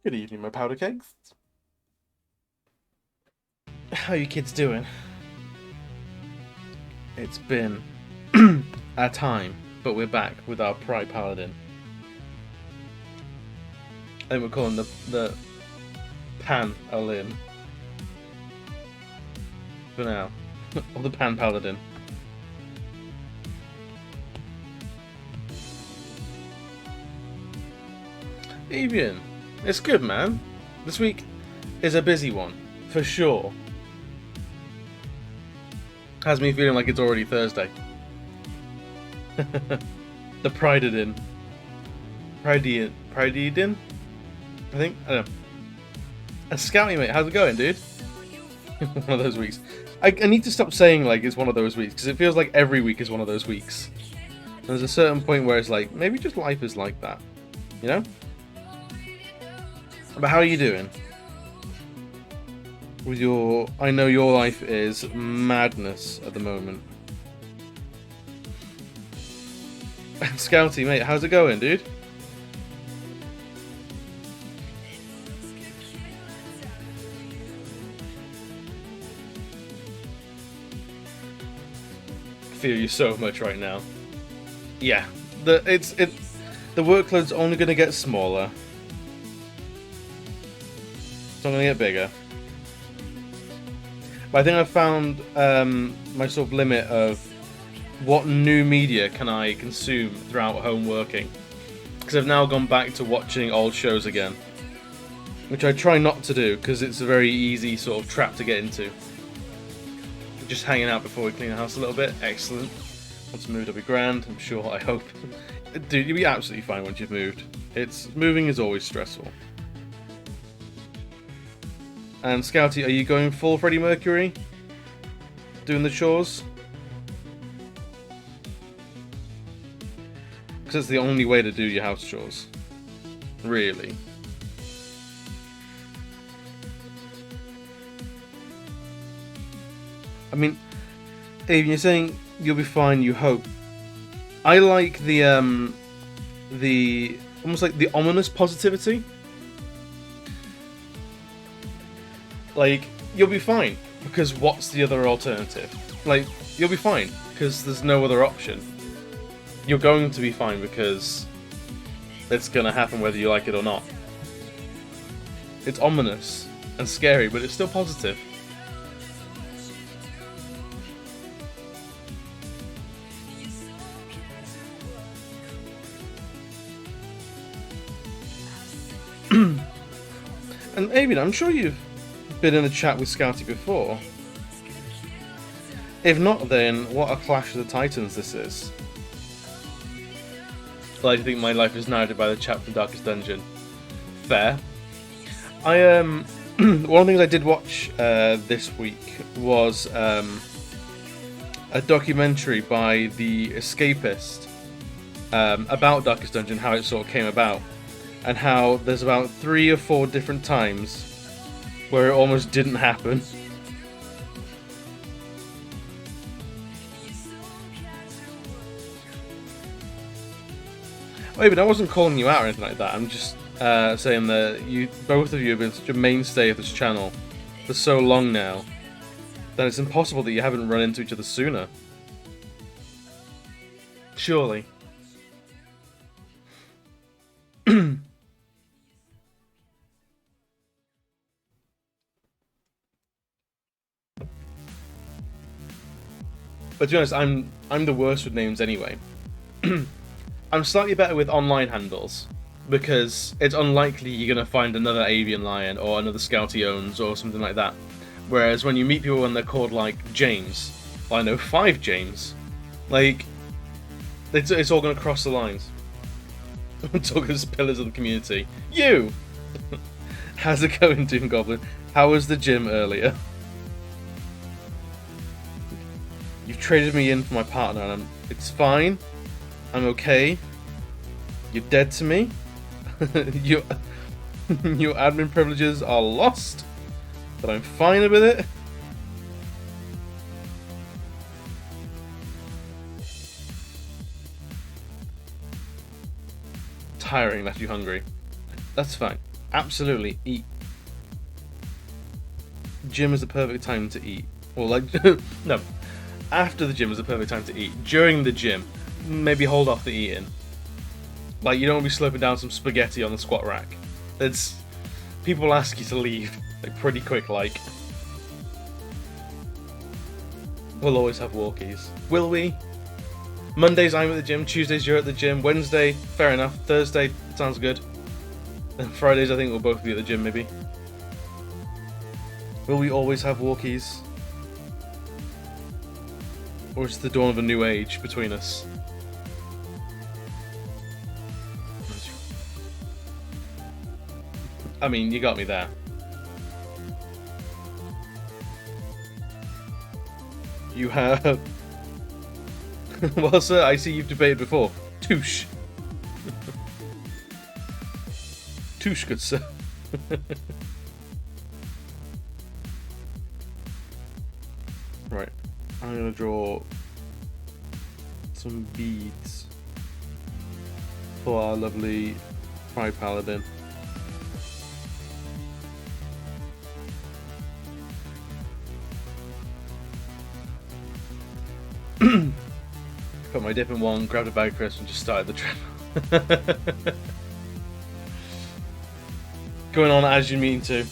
Good evening, my powder kegs. How you kids doing? It's been a time, but we're back with our Pan-Paladin. I think we're calling the Pan-Paladin for now, or the Pan-Paladin. Evian, it's good, man. This week is a busy one, for sure. Has me feeling like it's already Thursday. The Pridedin. Pridedin? I think? I don't know. A Scouty, mate, how's it going, dude? One of those weeks. I need to stop saying, like, it's one of those weeks, because it feels like every week is one of those weeks. And there's a certain point where it's like, maybe just life is like that. You know? But how are you doing? With your... I know your life is madness at the moment. Scouty, mate, how's it going, dude? I feel you so much right now. Yeah, the workload's only going to get smaller. It's not going to get bigger. But I think I've found my sort of limit of what new media can I consume throughout home working. Because I've now gone back to watching old shows again. Which I try not to do, because it's a very easy sort of trap to get into. Just hanging out before we clean the house a little bit. Excellent. Once moved, I'll be grand, I'm sure, I hope. Dude, you'll be absolutely fine once you've moved. Moving is always stressful. And Scouty, are you going full Freddie Mercury? Doing the chores? Because it's the only way to do your house chores. Really. I mean, Abe, you're saying you'll be fine, you hope. I like the almost like the ominous positivity. Like, you'll be fine, because what's the other alternative? Like, you'll be fine, because there's no other option. You're going to be fine, because it's gonna happen whether you like it or not. It's ominous and scary, but it's still positive. And Avian, I'm sure you've been in a chat with Scouty before. If not, then what a clash of the titans this is. I think my life is narrated by the chap from Darkest Dungeon. Fair. One of the things I did watch this week was a documentary by The Escapist about Darkest Dungeon, how it sort of came about. And how there's about 3 or 4 different times where it almost didn't happen. Wait, but I wasn't calling you out or anything like that. I'm just saying that both of you have been such a mainstay of this channel for so long now that it's impossible that you haven't run into each other sooner. Surely. But to be honest, I'm the worst with names anyway. I'm slightly better with online handles, because it's unlikely you're going to find another Avian Lion or another Scouty Owns or something like that. Whereas when you meet people when they're called, like, James, well, I know 5 James, like, it's all going to cross the lines. I'm talking as pillars of the community. You! How's it going, Doom Goblin? How was the gym earlier? You've traded me in for my partner, and it's fine. I'm okay. You're dead to me. Your admin privileges are lost, but I'm fine with it. Tiring left you hungry. That's fine. Absolutely, eat. Gym is the perfect time to eat. Or like, no, after the gym is the perfect time to eat. During the gym, maybe hold off the eating. Like, you don't want to be slurping down some spaghetti on the squat rack. It's people ask you to leave like pretty quick. Like, we'll always have walkies. Will we? Mondays I'm at the gym. Tuesdays you're at the gym. Wednesday, fair enough. Thursday sounds good. And Fridays I think we'll both be at the gym maybe. Will we always have walkies? Or is it the dawn of a new age between us? I mean, you got me there. You have... Well, sir, I see you've debated before. Touche. Touche, good sir. Right. I'm going to draw some beads for our lovely Pan-Paladin. Put my dip in one, grabbed a bag of crisps and just started the trip. Going on as you mean to.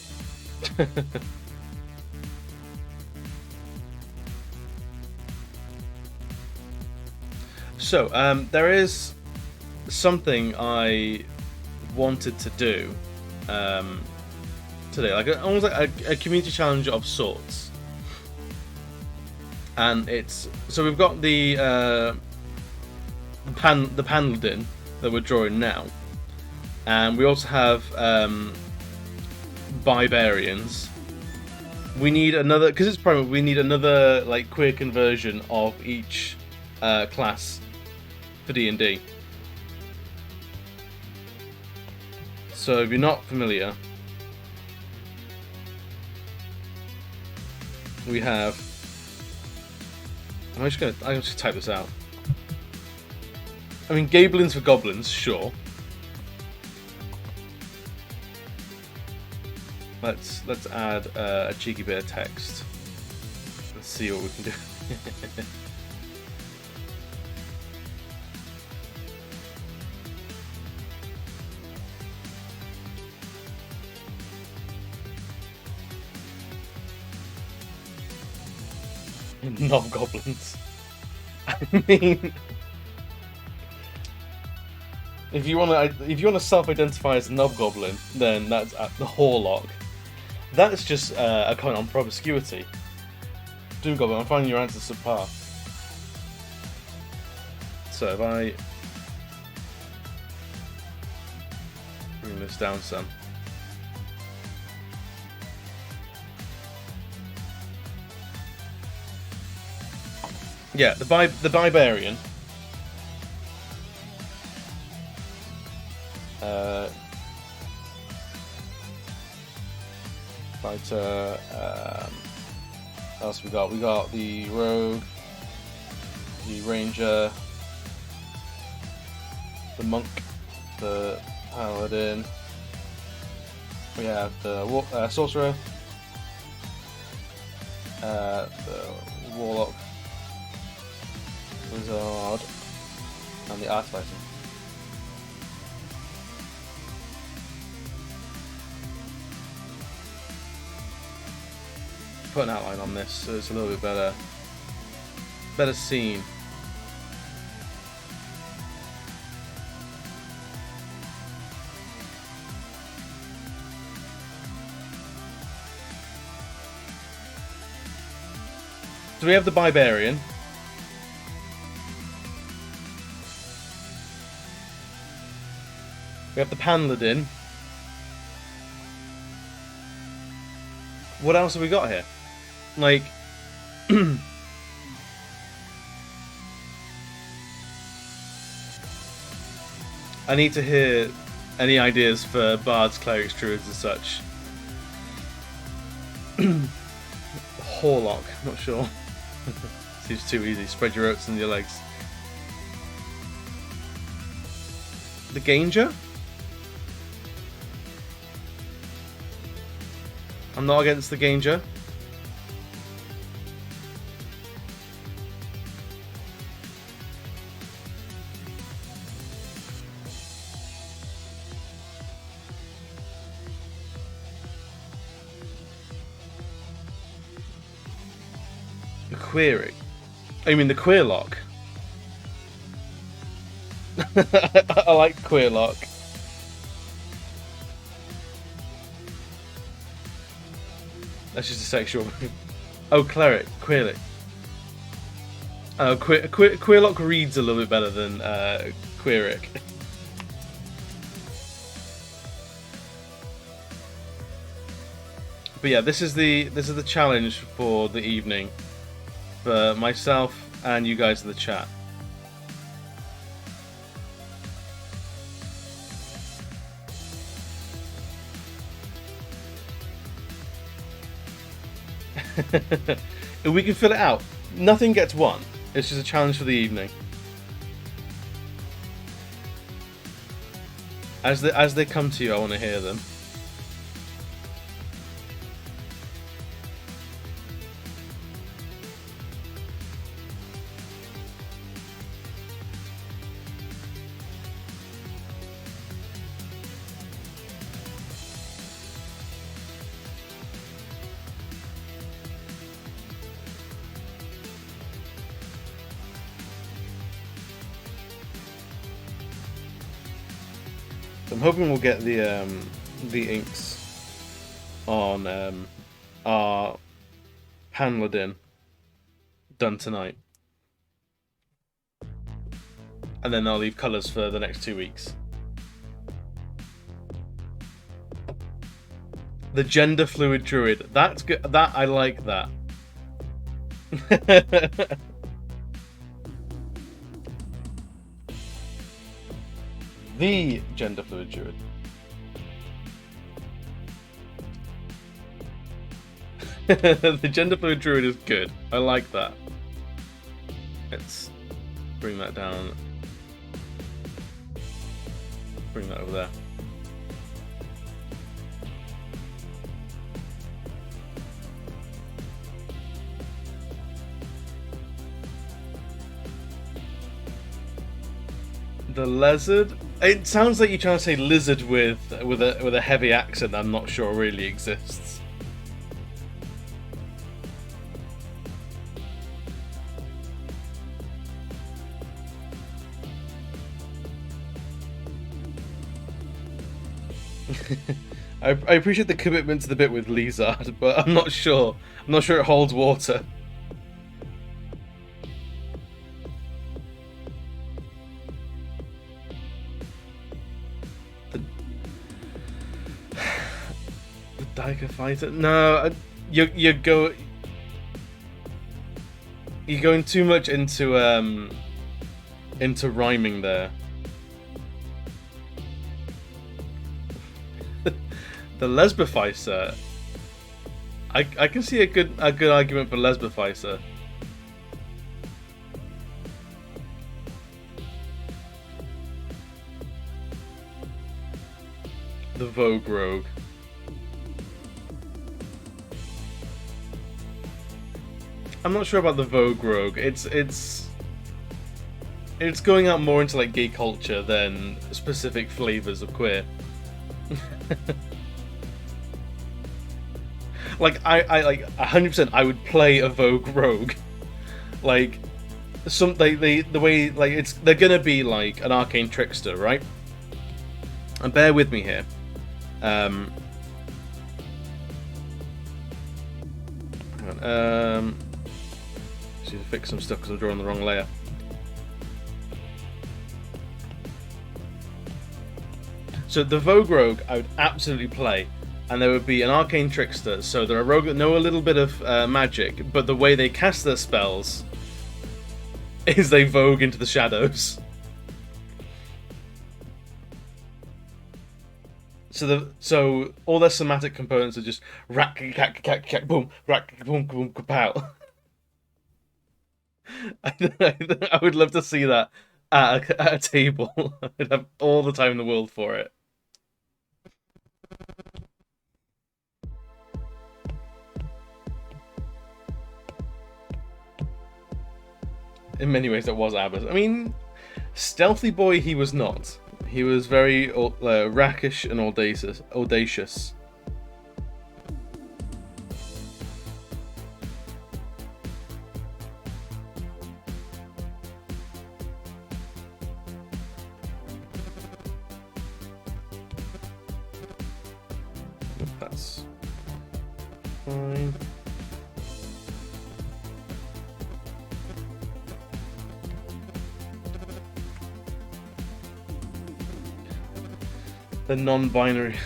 So, there is something I wanted to do today, like almost like a community challenge of sorts. And it's so we've got the Pan-Paladin that we're drawing now, and we also have barbarians. We need another, because it's primary. We need another like queer conversion of each class for D&D. So if you're not familiar, we have. I'm just gonna type this out. I mean, Gablins for goblins, sure. Let's add a cheeky bit of text. Let's see what we can do. Not goblins. I mean, if you wanna self-identify as a knob-goblin, then that's at the Horlock. That's just a comment on promiscuity. Doom Goblin, I'm finding your answer subpar. So if I bring this down some. Yeah, the barbarian. Fighter. What else we got? We got the rogue, the ranger, the monk, the paladin. We have the sorcerer, the warlock, wizard, and the artificer. Put an outline on this so it's a little bit better seen. So we have the barbarian. We have the Pan-Paladin. What else have we got here? Like, I need to hear any ideas for bards, clerics, druids, and such. Horlock, not sure. Seems too easy. Spread your oats and your legs. The Ganger? I'm not against the Ganger. The query. Oh, you mean the queer lock? I like queer lock. That's just a sexual. Oh, cleric, queerly. Oh, queerlock reads a little bit better than queeric. But yeah, this is the challenge for the evening, for myself and you guys in the chat. If we can fill it out, nothing gets won. It's just a challenge for the evening. As they come to you, I want to hear them. I'm hoping we'll get the inks on our Pan-Paladin done tonight, and then I'll leave colours for the next 2 weeks. The gender fluid druid. That's good. That I like that. The gender fluid druid. The gender fluid druid is good. I like that. Let's bring that down. Bring that over there. The lizard. It sounds like you're trying to say lizard with a heavy accent. I'm not sure really exists. I appreciate the commitment to the bit with lizard, but I'm not sure. I'm not sure it holds water. Diker fighter? No, you're going too much into rhyming there. The lesbificer. I can see a good argument for lesbificer. The Vogue Rogue. I'm not sure about the Vogue Rogue. It's going out more into like gay culture than specific flavors of queer. Like I like 100%. I would play a Vogue Rogue. Like the way like they're gonna be like an arcane trickster, right? And bear with me here. Hang on. Just need to fix some stuff because I'm drawing the wrong layer. So the Vogue Rogue I would absolutely play, and there would be an arcane trickster. So they're a rogue that know a little bit of magic, but the way they cast their spells is they vogue into the shadows. So all their somatic components are just rack boom, rack boom boom kapow. I would love to see that at a table. I'd have all the time in the world for it. In many ways, that was Abbas. I mean, stealthy boy he was not. He was very rakish and audacious. That's fine. The non-binary.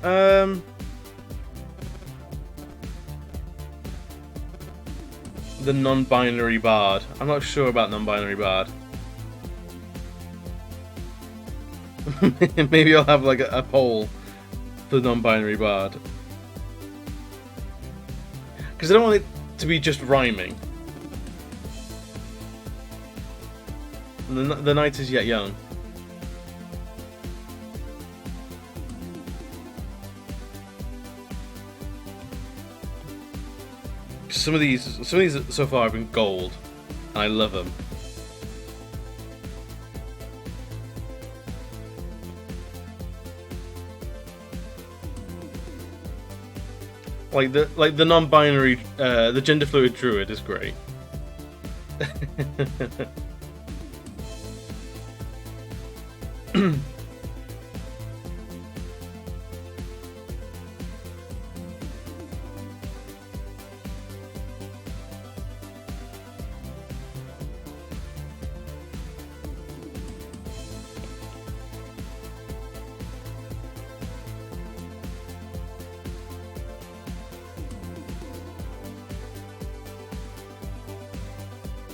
The non-binary bard. I'm not sure about non-binary bard. Maybe I'll have like a poll for the non-binary bard. Because I don't want it to be just rhyming. The night is yet young. Some of these so far have been gold, and I love them. Like the non-binary, the gender fluid druid is great.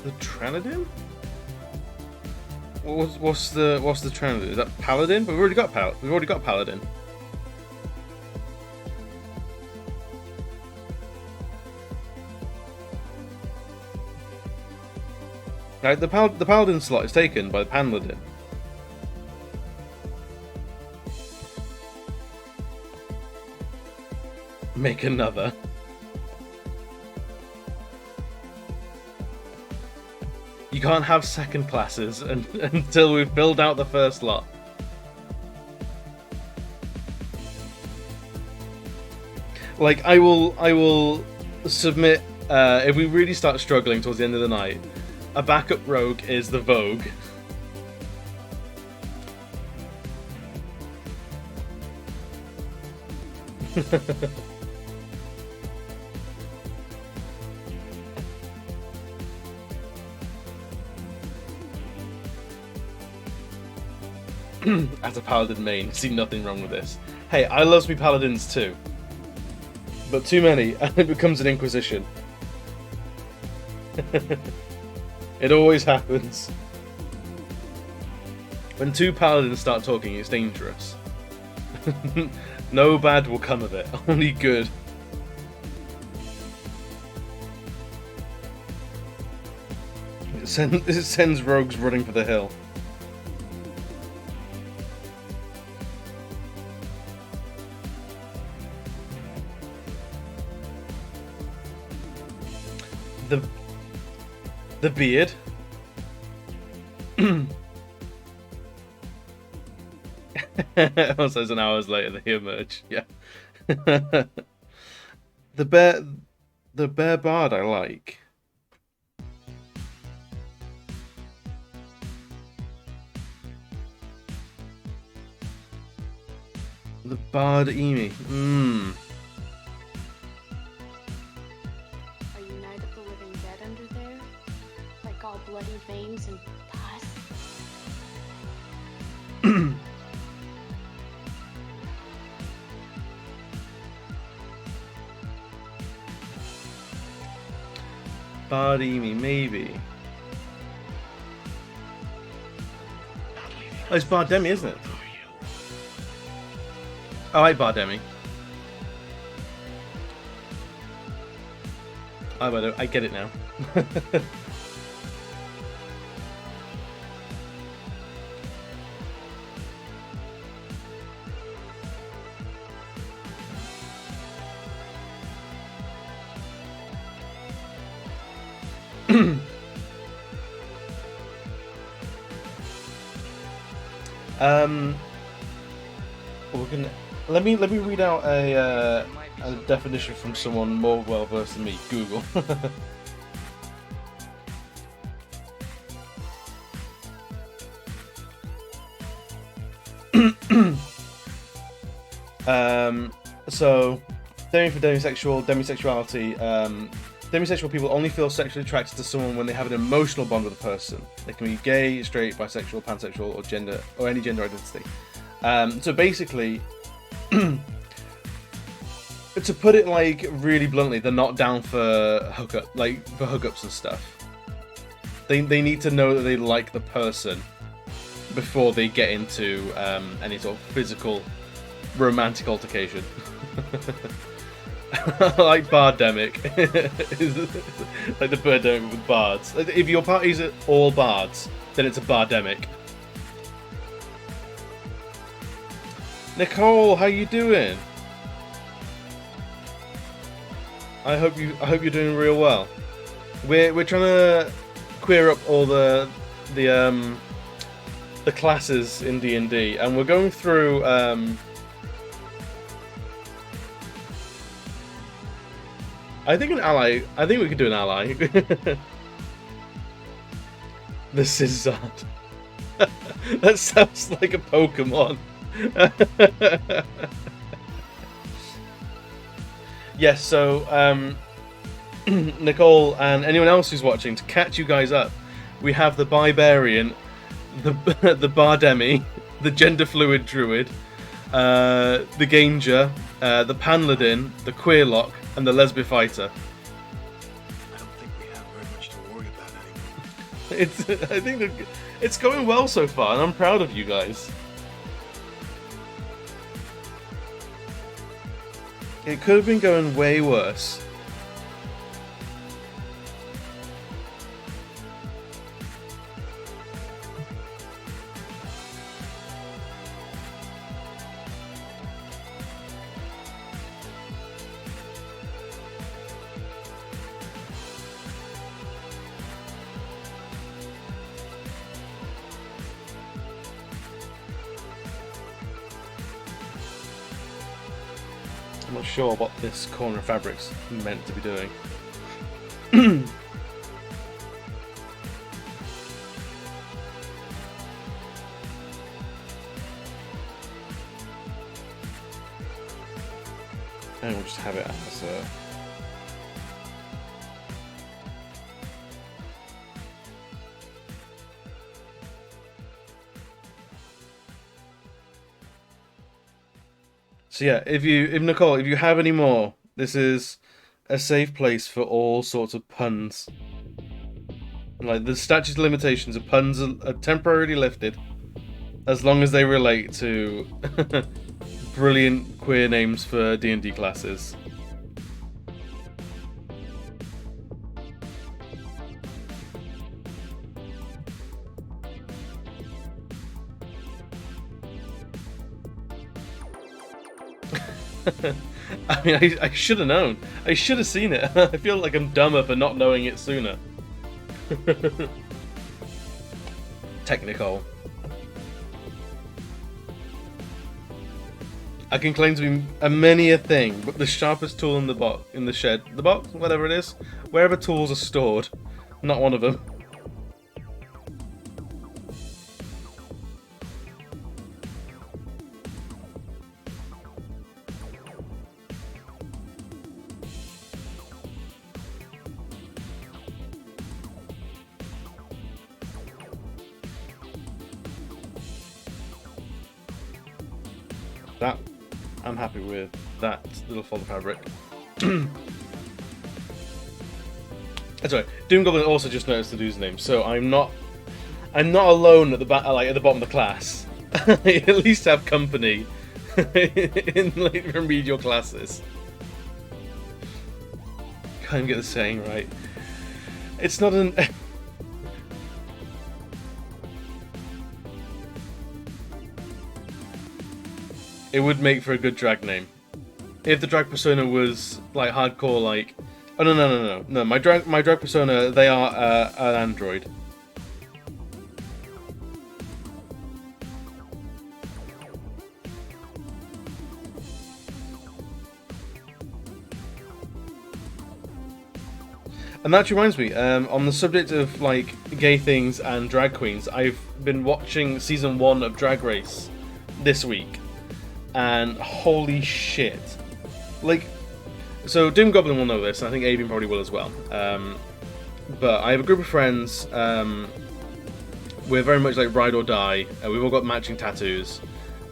The Tranadin? What's the Tranadin? Is that Paladin? But we've already got Paladin. Right, the Paladin slot is taken by the Pan-Paladin. Make another. You can't have second classes until we've filled out the first lot. Like, I will submit, if we really start struggling towards the end of the night, a backup rogue is the Vogue. As a paladin main, see nothing wrong with this. Hey, I love me paladins too. But too many, and it becomes an inquisition. It always happens. When two paladins start talking, it's dangerous. No bad will come of it, only good. It sends rogues running for the hill. The beard. Also, an hours later they emerge. Yeah. The bear bard I like. The bard Emi. Bloody veins and pus. Bardemi, maybe. Oh, it's Bardemi, isn't it? I like Bardemi. I get it now. Um, we can let me read out a definition from someone more well versed than me. Google. So, demisexual, demisexuality. Demisexual people only feel sexually attracted to someone when they have an emotional bond with a person. They can be gay, straight, bisexual, pansexual, or any gender identity. So basically, to put it like really bluntly, they're not down for hookups and stuff. They need to know that they like the person before they get into any sort of physical, romantic altercation. Like Bardemic. Like the Birdemic with bards. If your parties are all bards, then it's a Bardemic. Nicole, how you doing? I hope you're doing real well. We're trying to queer up all the classes in D&D, and we're going through I think we could do an ally. The Sizzard. That sounds like a Pokemon. Yes, so Nicole and anyone else who's watching, to catch you guys up, we have the Barbarian, the Bardemi, the gender fluid druid, the Ganger, the Pan-Paladin, the Queerlock, and the Lesbian Fighter. I don't think we have very much to worry about anymore. I think it's going well so far, and I'm proud of you guys. It could have been going way worse. I'm not sure what this corner of fabric's meant to be doing. And we'll just have it as So yeah, if Nicole, if you have any more, this is a safe place for all sorts of puns. Like, the statute of limitations of puns are temporarily lifted, as long as they relate to brilliant queer names for D&D classes. I mean, I should have known. I should have seen it. I feel like I'm dumber for not knowing it sooner. Technical. I can claim to be many a thing, but the sharpest tool in the shed, the box, whatever it is, wherever tools are stored, not one of them. That, I'm happy with that little fold of fabric. That's right. Doom Goblin also just noticed the dude's name, so I'm not alone at the at the bottom of the class. I at least have company in like remedial classes. Can't even get the saying right. It's not an. It would make for a good drag name. If the drag persona was like hardcore, like, oh no, my drag persona, they are an android. And that reminds me, on the subject of like gay things and drag queens, I've been watching season 1 of Drag Race this week, and holy shit! Like, so Doom Goblin will know this, and I think Avian probably will as well. But I have a group of friends. We're very much like ride or die. We've all got matching tattoos.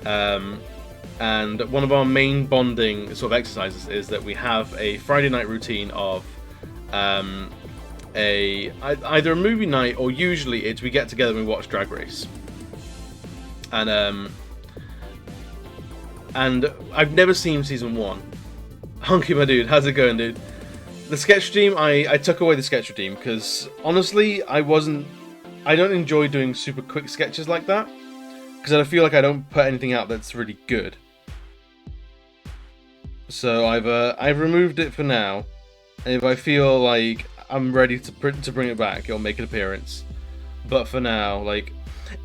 And one of our main bonding sort of exercises is that we have a Friday night routine of either a movie night, or usually it's we get together and we watch Drag Race. And I've never seen season 1. Honky my dude, how's it going, dude? The sketch team, I took away the sketch team because honestly I don't enjoy doing super quick sketches like that, because I feel like I don't put anything out that's really good. So I've removed it for now. And if I feel like I'm ready to bring it back, it'll make an appearance. But for now, like,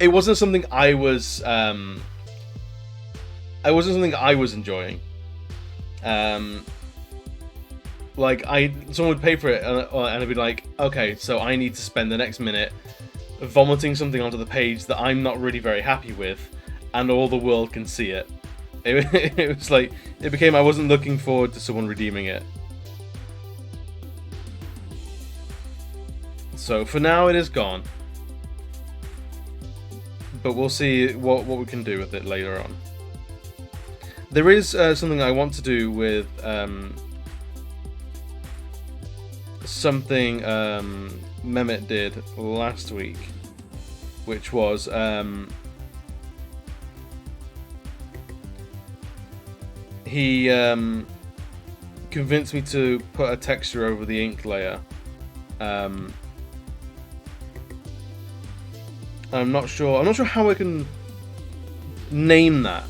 it wasn't something I was enjoying. Like someone would pay for it, and I'd be like, okay, so I need to spend the next minute vomiting something onto the page that I'm not really very happy with, and all the world can see it. It was like, it became, I wasn't looking forward to someone redeeming it. So for now it is gone. But we'll see what we can do with it later on. There is something I want to do with something Mehmet did last week, which was he convinced me to put a texture over the ink layer. I'm not sure how I can name that.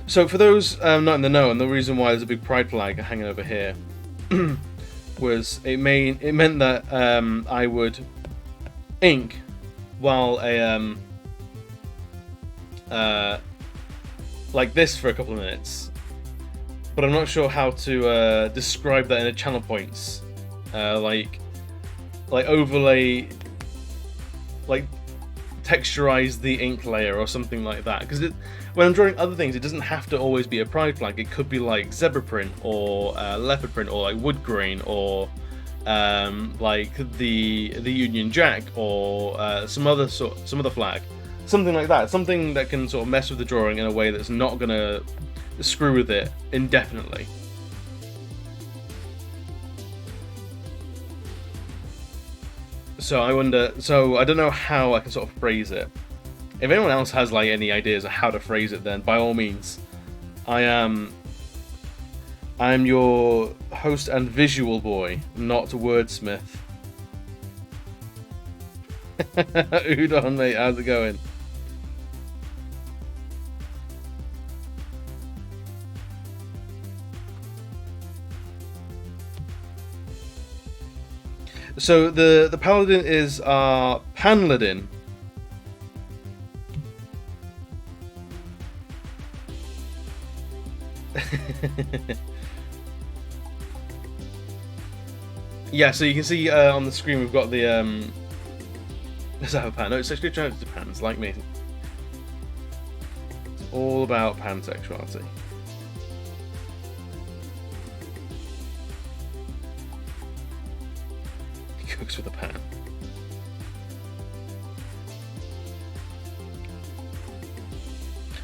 So for those not in the know, and the reason why there's a big pride flag hanging over here was it meant that I would ink while like this for a couple of minutes, but I'm not sure how to describe that in a channel points, like overlay, like texturize the ink layer or something like that, because when I'm drawing other things, it doesn't have to always be a pride flag. It could be like zebra print or leopard print or like wood grain or like the Union Jack or some other flag, something like that. Something that can sort of mess with the drawing in a way that's not gonna screw with it indefinitely. So I wonder. So I don't know how I can sort of phrase it. If anyone else has like any ideas of how to phrase it, then by all means, I'm your host and visual boy, not wordsmith. Udon, mate, how's it going? So the paladin is Pan-Paladin. Yeah, so you can see on the screen we've got the does that have a pan? No, it's actually attracted to pans, like me. It's all about pansexuality. He cooks with a pan.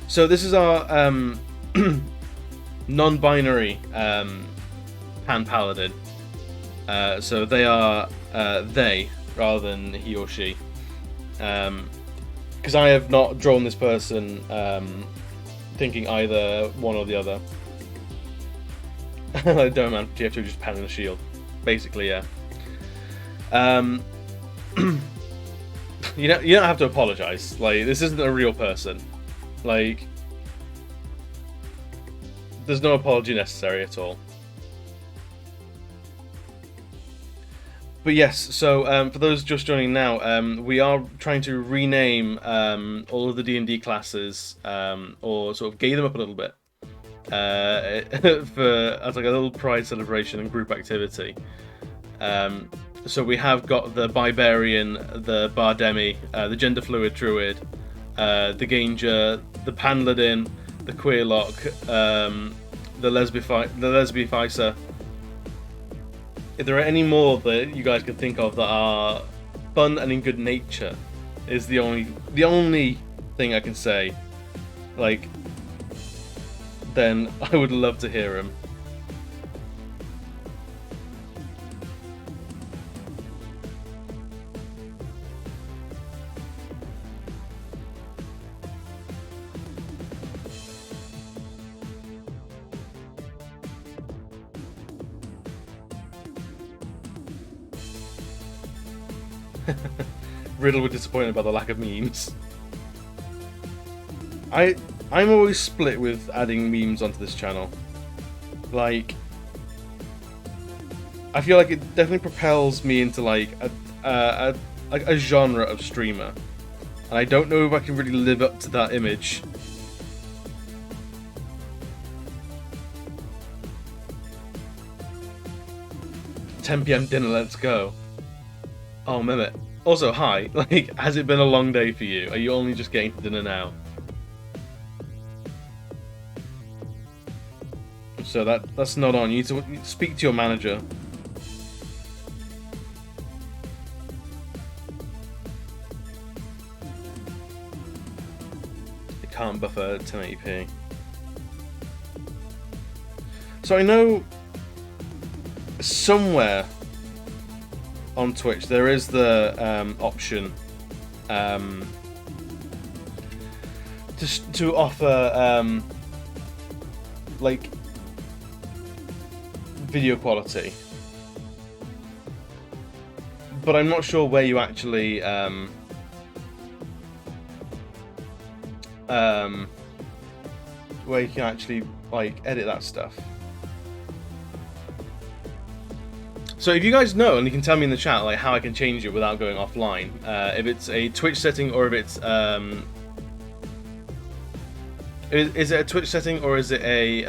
So this is our non-binary Pan-Paladin. So they are they rather than he or she. Because I have not drawn this person thinking either one or the other. Like, don't man, you have to just pan in a shield. Basically, yeah. You don't have to apologise. Like, this isn't a real person. Like, there's no apology necessary at all. But yes, so for those just joining now, we are trying to rename all of the D&D classes, or sort of gay them up a little bit. for as like a little pride celebration and group activity. So we have got the Barbarian, the Bardemi, the gender fluid druid, the Ganger, the Pan-Paladin, the Queerlock, the Lesbificer. If there are any more that you guys can think of that are fun and in good nature, is the only thing I can say. Like, then I would love to hear them. Riddle were disappointed by the lack of memes. I'm always split with adding memes onto this channel. Like, I feel like it definitely propels me into like a genre of streamer, and I don't know if I can really live up to that image. "10 PM dinner, let's go." Oh, Mehmet. Also, hi. Like, has it been a long day for you? Are you only just getting to dinner now? So that's not on. You need to speak to your manager. It can't buffer 1080p. So I know somewhere on Twitch there is the option to offer like video quality, but I'm not sure where you actually where you can actually like edit that stuff. So if you guys know, and you can tell me in the chat like how I can change it without going offline, if it's a Twitch setting or if it's is it a Twitch setting or is it a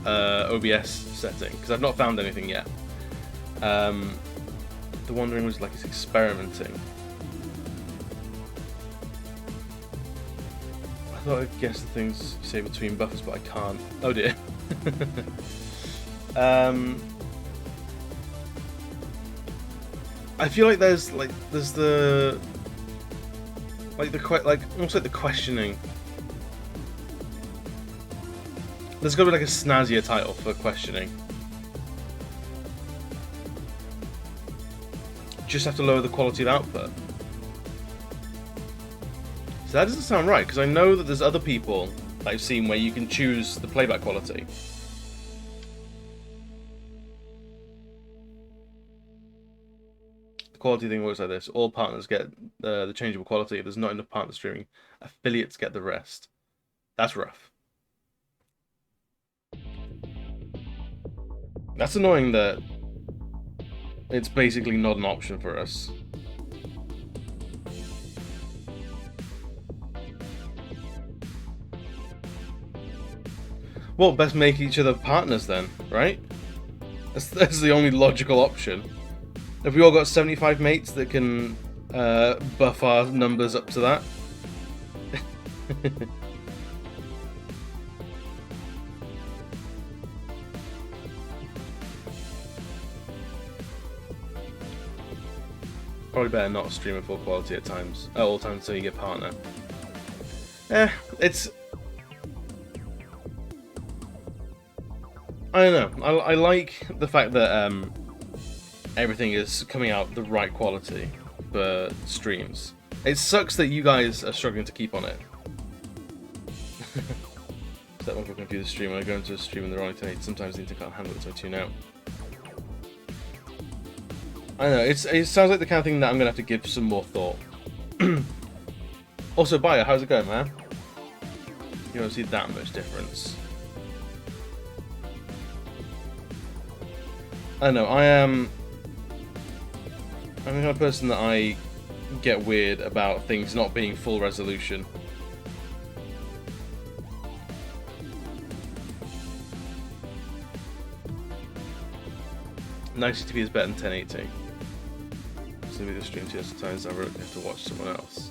OBS setting? Because I've not found anything yet. The Wandering was like it's experimenting. I thought I'd guess the things you say between buffers, but I can't. Oh dear. I feel like there's the almost like the questioning. There's got to be like a snazzier title for questioning. Just have to lower the quality of output. So that doesn't sound right, because I know that there's other people that I've seen where you can choose the playback quality. The quality thing works like this. All partners get the changeable quality. If there's not enough partner streaming, affiliates get the rest. That's rough. That's annoying that it's basically not an option for us. Well, best make each other partners then, right? That's the only logical option. Have we all got 75 mates that can buff our numbers up to that? Probably better not stream at full quality at times, at all times until you get partner. It's... I don't know. I like the fact that everything is coming out the right quality for streams. It sucks that you guys are struggling to keep on it. That one for computer stream. When I go into a stream and they're only 1080, sometimes the internet can't handle it, so I tune out. I don't know, it sounds like the kind of thing that I'm going to have to give some more thought. Also, Bayo, how's it going, man? You don't see that much difference. I don't know, I'm the kind of person that I get weird about things not being full resolution. 960p is better than 1080. So maybe the stream 2 times I really have to watch someone else.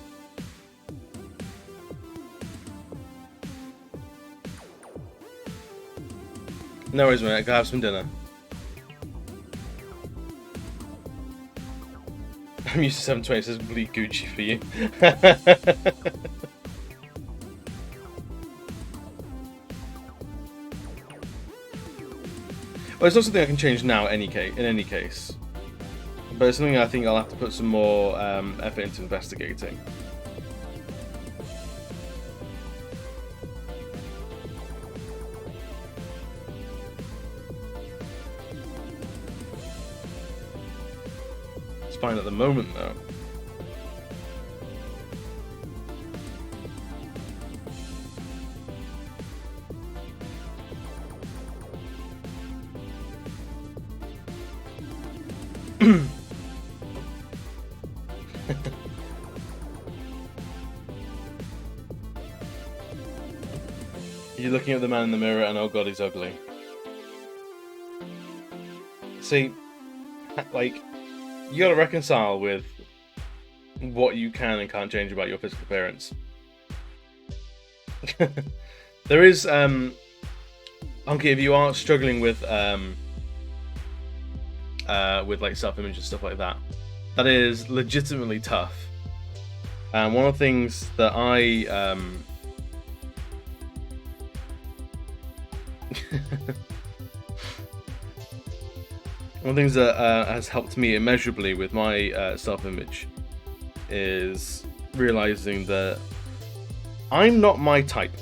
No worries, mate. I gotta have some dinner. I'm used to 720, so it's completely Gucci for you. Well, it's not something I can change now in any case. But it's something I think I'll have to put some more effort into investigating. It's fine at the moment, though. You're looking at the man in the mirror and oh god, he's ugly. See, like, you gotta reconcile with what you can and can't change about your physical appearance. There is, Honky, if you are struggling with like self-image and stuff like that, that is legitimately tough. And one of the things that I one of the things that has helped me immeasurably with my self-image is realizing that I'm not my type.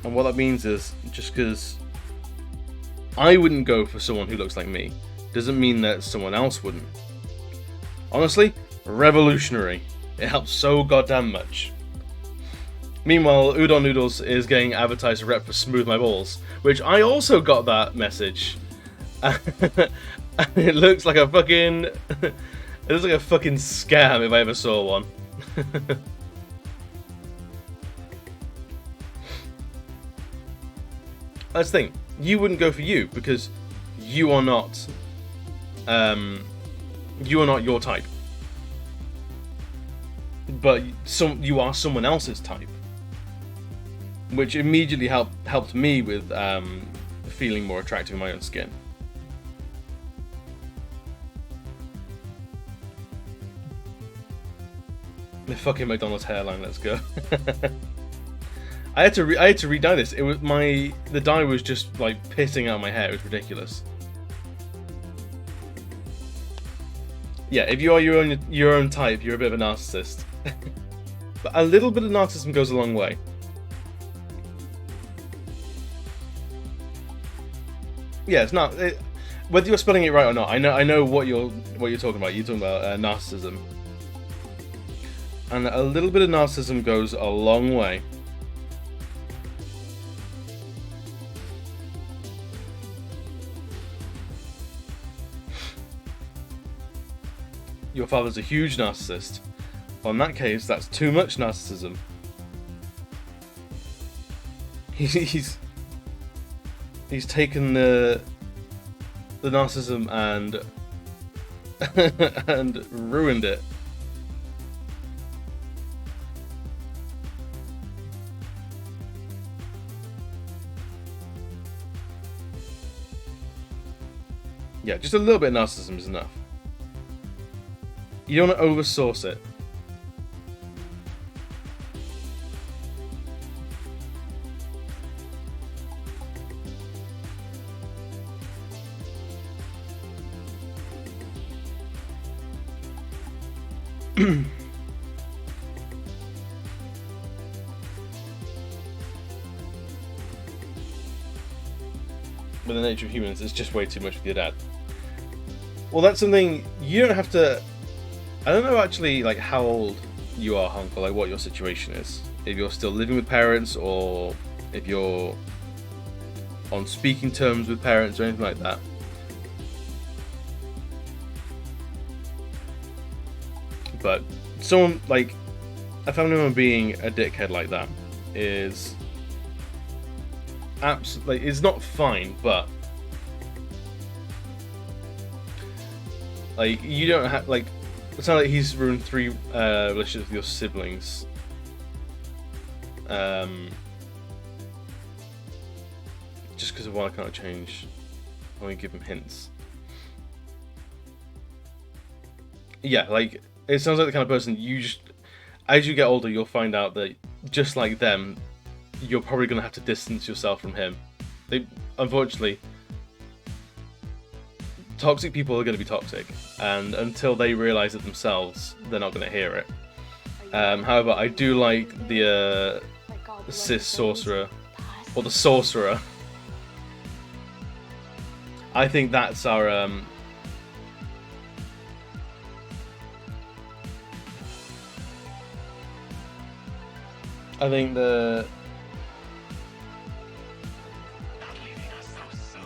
And what that means is, just because I wouldn't go for someone who looks like me, doesn't mean that someone else wouldn't. Honestly, revolutionary. It helps so goddamn much. Meanwhile, Udon Noodles is getting advertised rep for Smooth My Balls, which I also got that message. It looks like a fucking... it looks like a fucking scam if I ever saw one. That's the thing. You wouldn't go for you because you are not your type. But you are someone else's type, which immediately helped me with feeling more attractive in my own skin. The fucking McDonald's hairline, let's go. I had to re-dye this. It was the dye was just like pissing out my hair. It was ridiculous. Yeah, if you are your own type, you're a bit of a narcissist. But a little bit of narcissism goes a long way. Yeah, it's not whether you're spelling it right or not. I know what you're talking about. You're talking about narcissism, and a little bit of narcissism goes a long way. Your father's a huge narcissist. Well, in that case, that's too much narcissism. He's taken the narcissism and ruined it. Yeah, just a little bit of narcissism is enough. You don't want to oversource it. With the nature of humans, it's just way too much with your dad. Well, that's something you don't have to... I don't know actually like how old you are, Hunk, or like what your situation is. If you're still living with parents, or if you're on speaking terms with parents or anything like that. But someone like a family member being a dickhead like that is absolutely, it's not fine, but Like, you don't have, like, it's not like he's ruined 3 relationships with your siblings. Just because of what I can't change. I only give him hints. Yeah, like, it sounds like the kind of person you just, as you get older, you'll find out that just like them, you're probably going to have to distance yourself from him. Unfortunately, toxic people are going to be toxic, and until they realize it themselves, they're not going to hear it. However, I do like the cis sorcerer, or the sorcerer. I think that's our I think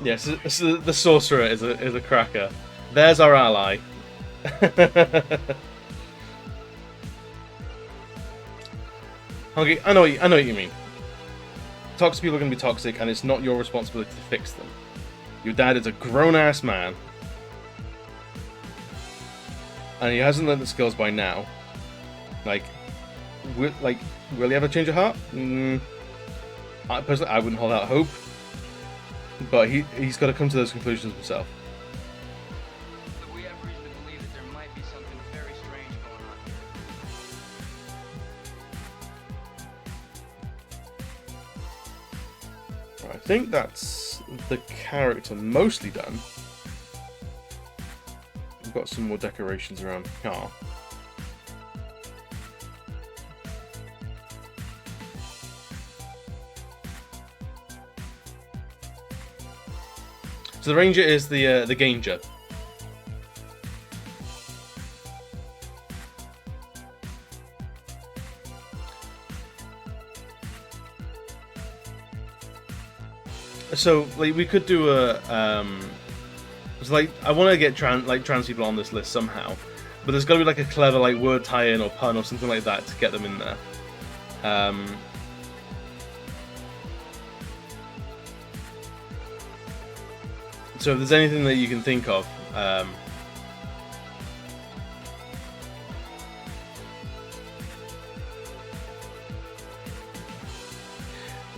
yes, the sorcerer is a cracker. There's our ally. Okay, I know what you mean. Toxic people are going to be toxic, and it's not your responsibility to fix them. Your dad is a grown-ass man, and he hasn't learned the skills by now. Like, will he ever change a heart? Personally, I wouldn't hold out hope, but he's got to come to those conclusions himself. But we have reason to believe that there might be something very strange going on here. I think that's the character mostly done. We've got some more decorations around the car. So the ranger is the ganger. So like we could do a it's like I want to get trans people on this list somehow, but there's got to be like a clever like word tie-in or pun or something like that to get them in there. So if there's anything that you can think of,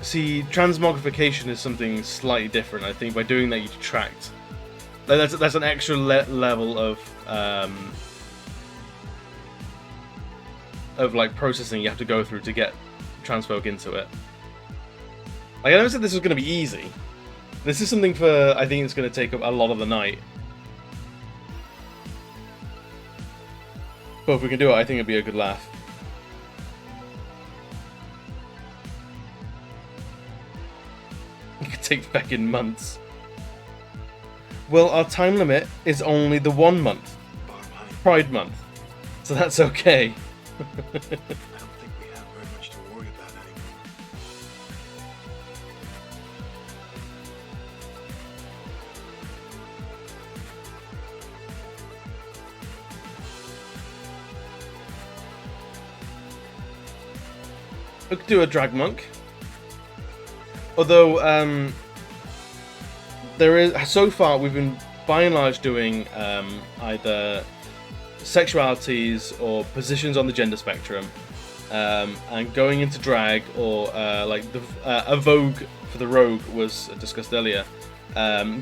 see, transmogrification is something slightly different. I think by doing that you detract. Like, that's an extra level of like processing you have to go through to get transfolk into it. Like, I never said this was going to be easy. This is something for, I think it's going to take up a lot of the night. But if we can do it, I think it'd be a good laugh. It could take fucking months. Well, our time limit is only the 1 month. Pride month. So that's okay. I don't think we have very much to worry about anymore. We could do a drag monk. Although, there is, so far we've been by and large doing either sexualities or positions on the gender spectrum, and going into drag or like a vogue for the rogue was discussed earlier,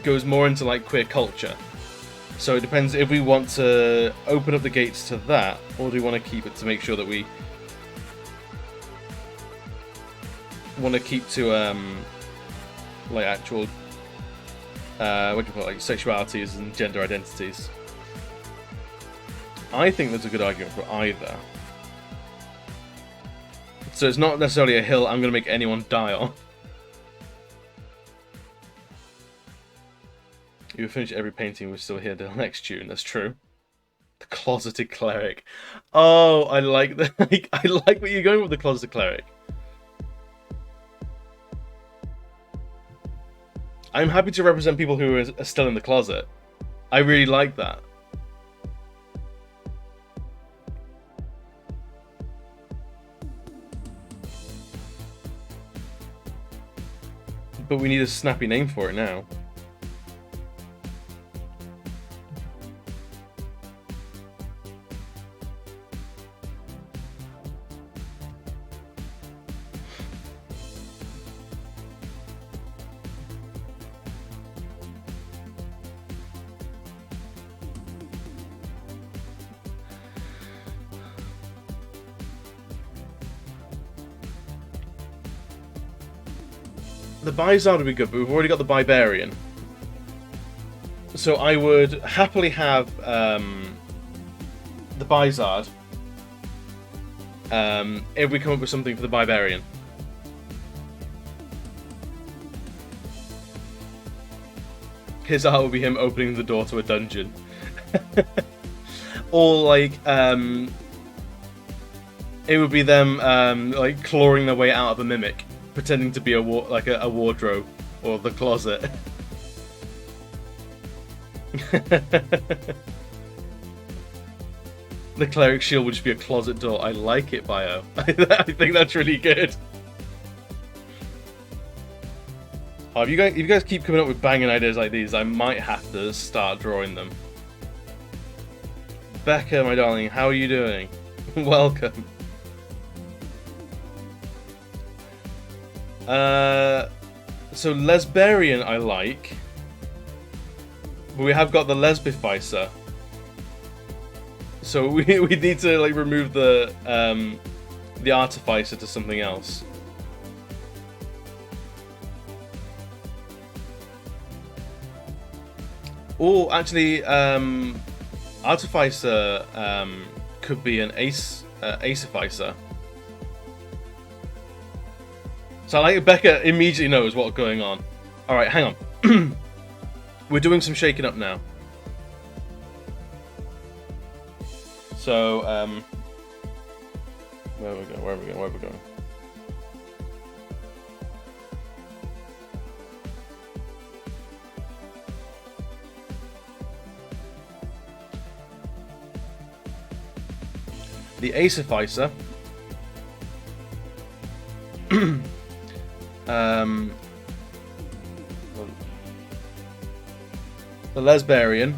goes more into like queer culture. So it depends if we want to open up the gates to that, or do we want to keep it to make sure that we want to keep to like actual what do you call it, like sexualities and gender identities. I think there's a good argument for either. So it's not necessarily a hill I'm going to make anyone die on. You finish every painting, we're still here till next June. That's true. The closeted cleric. Oh, I like that. I like what you're going with, the closeted cleric. I'm happy to represent people who are still in the closet. I really like that. But we need a snappy name for it now. The Bizard would be good, but we've already got the Bibarian. So I would happily have the Bizard if we come up with something for the Bibarian. His art would be him opening the door to a dungeon. Or like it would be them like clawing their way out of a mimic, pretending to be a wardrobe or the closet. The cleric shield would just be a closet door. I like it, Bio. I think that's really good. Oh, if you guys keep coming up with banging ideas like these, I might have to start drawing them. Becca, my darling, how are you doing? Welcome. So Lesbarian I like. But we have got the Lesbificer. So we need to like remove the Artificer to something else. Oh, actually, Artificer could be an Acificer. So I like Becca immediately knows what's going on. Alright, hang on. We're doing some shaking up now. So, where are we going? Where are we going? The Acificer. The Lesbarian.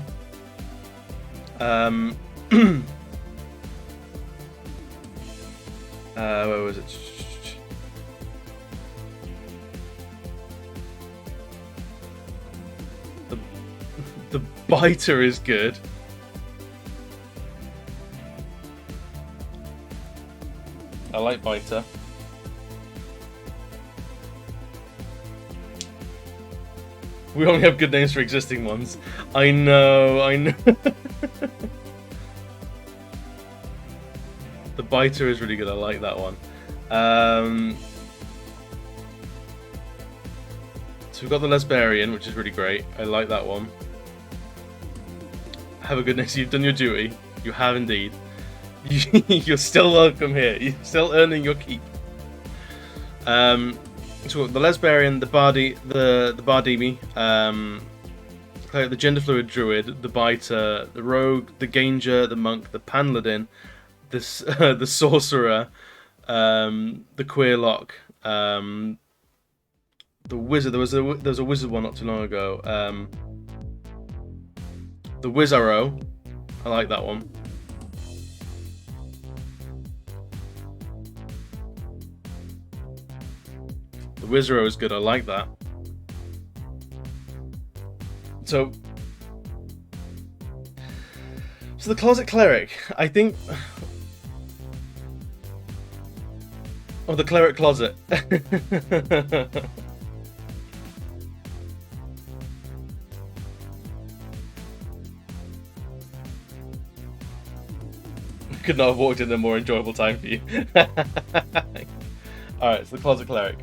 Where was it? The Biter is good. I like Biter. We only have good names for existing ones. I know. The Biter is really good, I like that one. So we've got the Lesbarian, which is really great. I like that one. Have a good name. So you've done your duty. You have indeed. You're still welcome here. You're still earning your keep. So the Lesbarian, the Bardimi, the Gender Fluid Druid, the Biter, the Rogue, the Ganger, the Monk, the Pan-Paladin, the Sorcerer, the Queerlock, the Wizard. There was a Wizard one not too long ago. The Wizarro, I like that one. The Wizarro is good, I like that. So the Closet Cleric, I think... Oh, the Cleric Closet. Could not have walked in a more enjoyable time for you. Alright, so the Closet Cleric.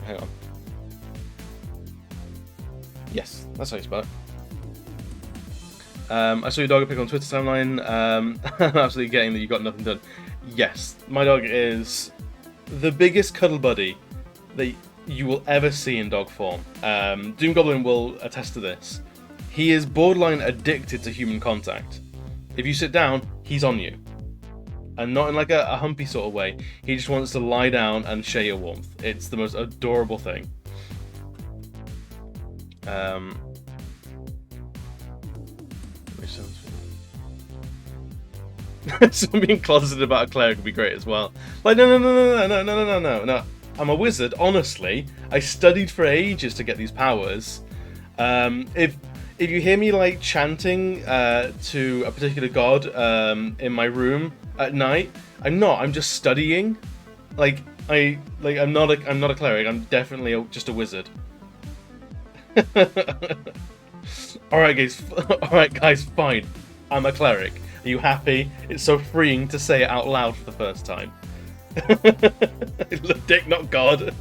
Hang on. Yes, that's how you spell it. I saw your dog pic on Twitter timeline. I'm absolutely getting that you got nothing done. Yes, my dog is the biggest cuddle buddy that you will ever see in dog form. Doom Goblin will attest to this. He is borderline addicted to human contact. If you sit down, he's on you. And not in like a humpy sort of way. He just wants to lie down and share your warmth. It's the most adorable thing. Someone being closeted about a cleric would be great as well. Like, no. I'm a wizard, honestly. I studied for ages to get these powers. If you hear me like chanting to a particular god in my room At night, I'm not. I'm just studying. I'm not a cleric. I'm definitely just a wizard. All right, guys. All right, guys. Fine. I'm a cleric. Are you happy? It's so freeing to say it out loud for the first time. Dick, not God.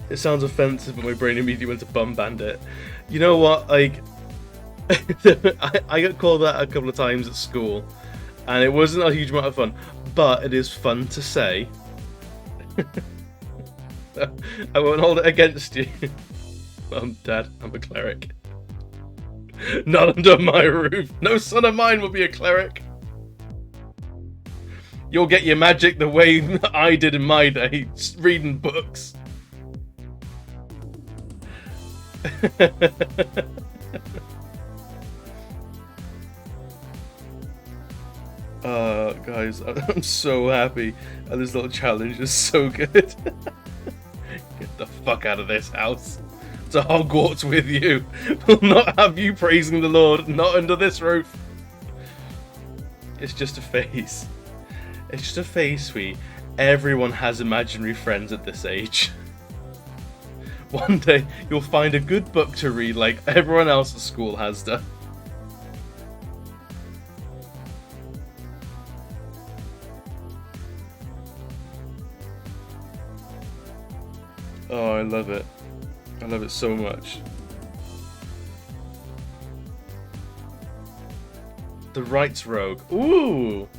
It sounds offensive, but my brain immediately went to bum bandit. You know what? Like, I got called that a couple of times at school, and it wasn't a huge amount of fun, but it is fun to say. I won't hold it against you. Dad, I'm a cleric. Not under my roof. No son of mine will be a cleric. You'll get your magic the way I did in my day, reading books. Guys, I'm so happy. This little challenge is so good. Get the fuck out of this house. To Hogwarts with you. We'll not have you praising the Lord, not under this roof. It's just a phase. It's just a phase, sweet. Everyone has imaginary friends at this age. One day, you'll find a good book to read like everyone else at school has done. Oh, I love it. I love it so much. The Rights Rogue. Ooh!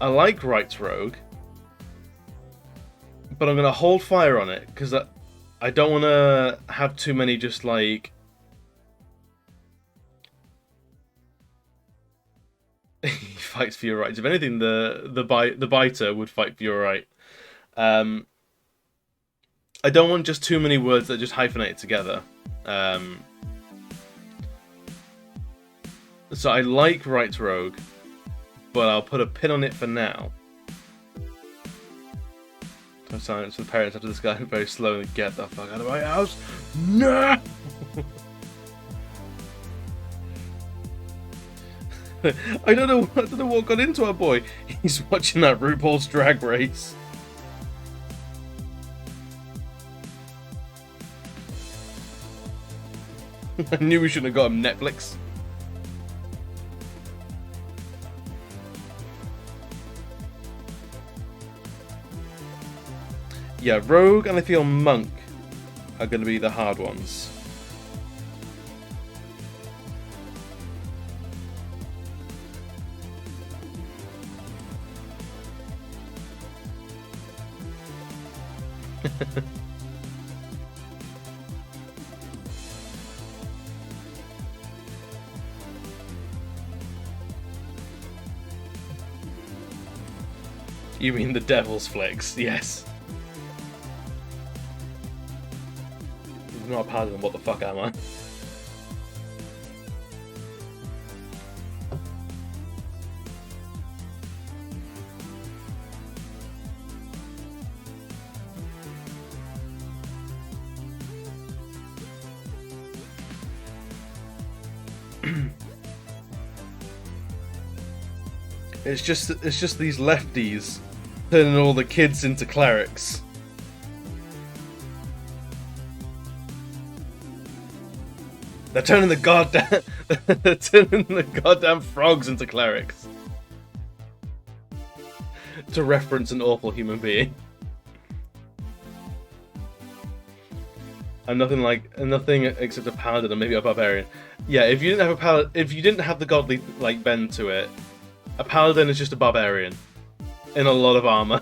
I like Rights Rogue. But I'm going to hold fire on it, because I don't want to have too many just like... He fights for your rights. If anything, the biter would fight for your right. I don't want just too many words that just hyphenate together. So I like Rights Rogue, but I'll put a pin on it for now. Silence for the parents after this guy very slowly get the fuck out of my house. No! I don't know what got into our boy. He's watching that RuPaul's Drag Race. I knew we shouldn't have got him Netflix. Yeah, Rogue and I feel Monk are going to be the hard ones. You mean the Devil's Flicks? Yes. I'm not a paladin, what the fuck am I? It's just these lefties turning all the kids into clerics. They're turning the goddamn frogs into clerics. To reference an awful human being. I'm nothing except a paladin or maybe a barbarian. Yeah, if you didn't have the godly like bend to it, a paladin is just a barbarian in a lot of armor.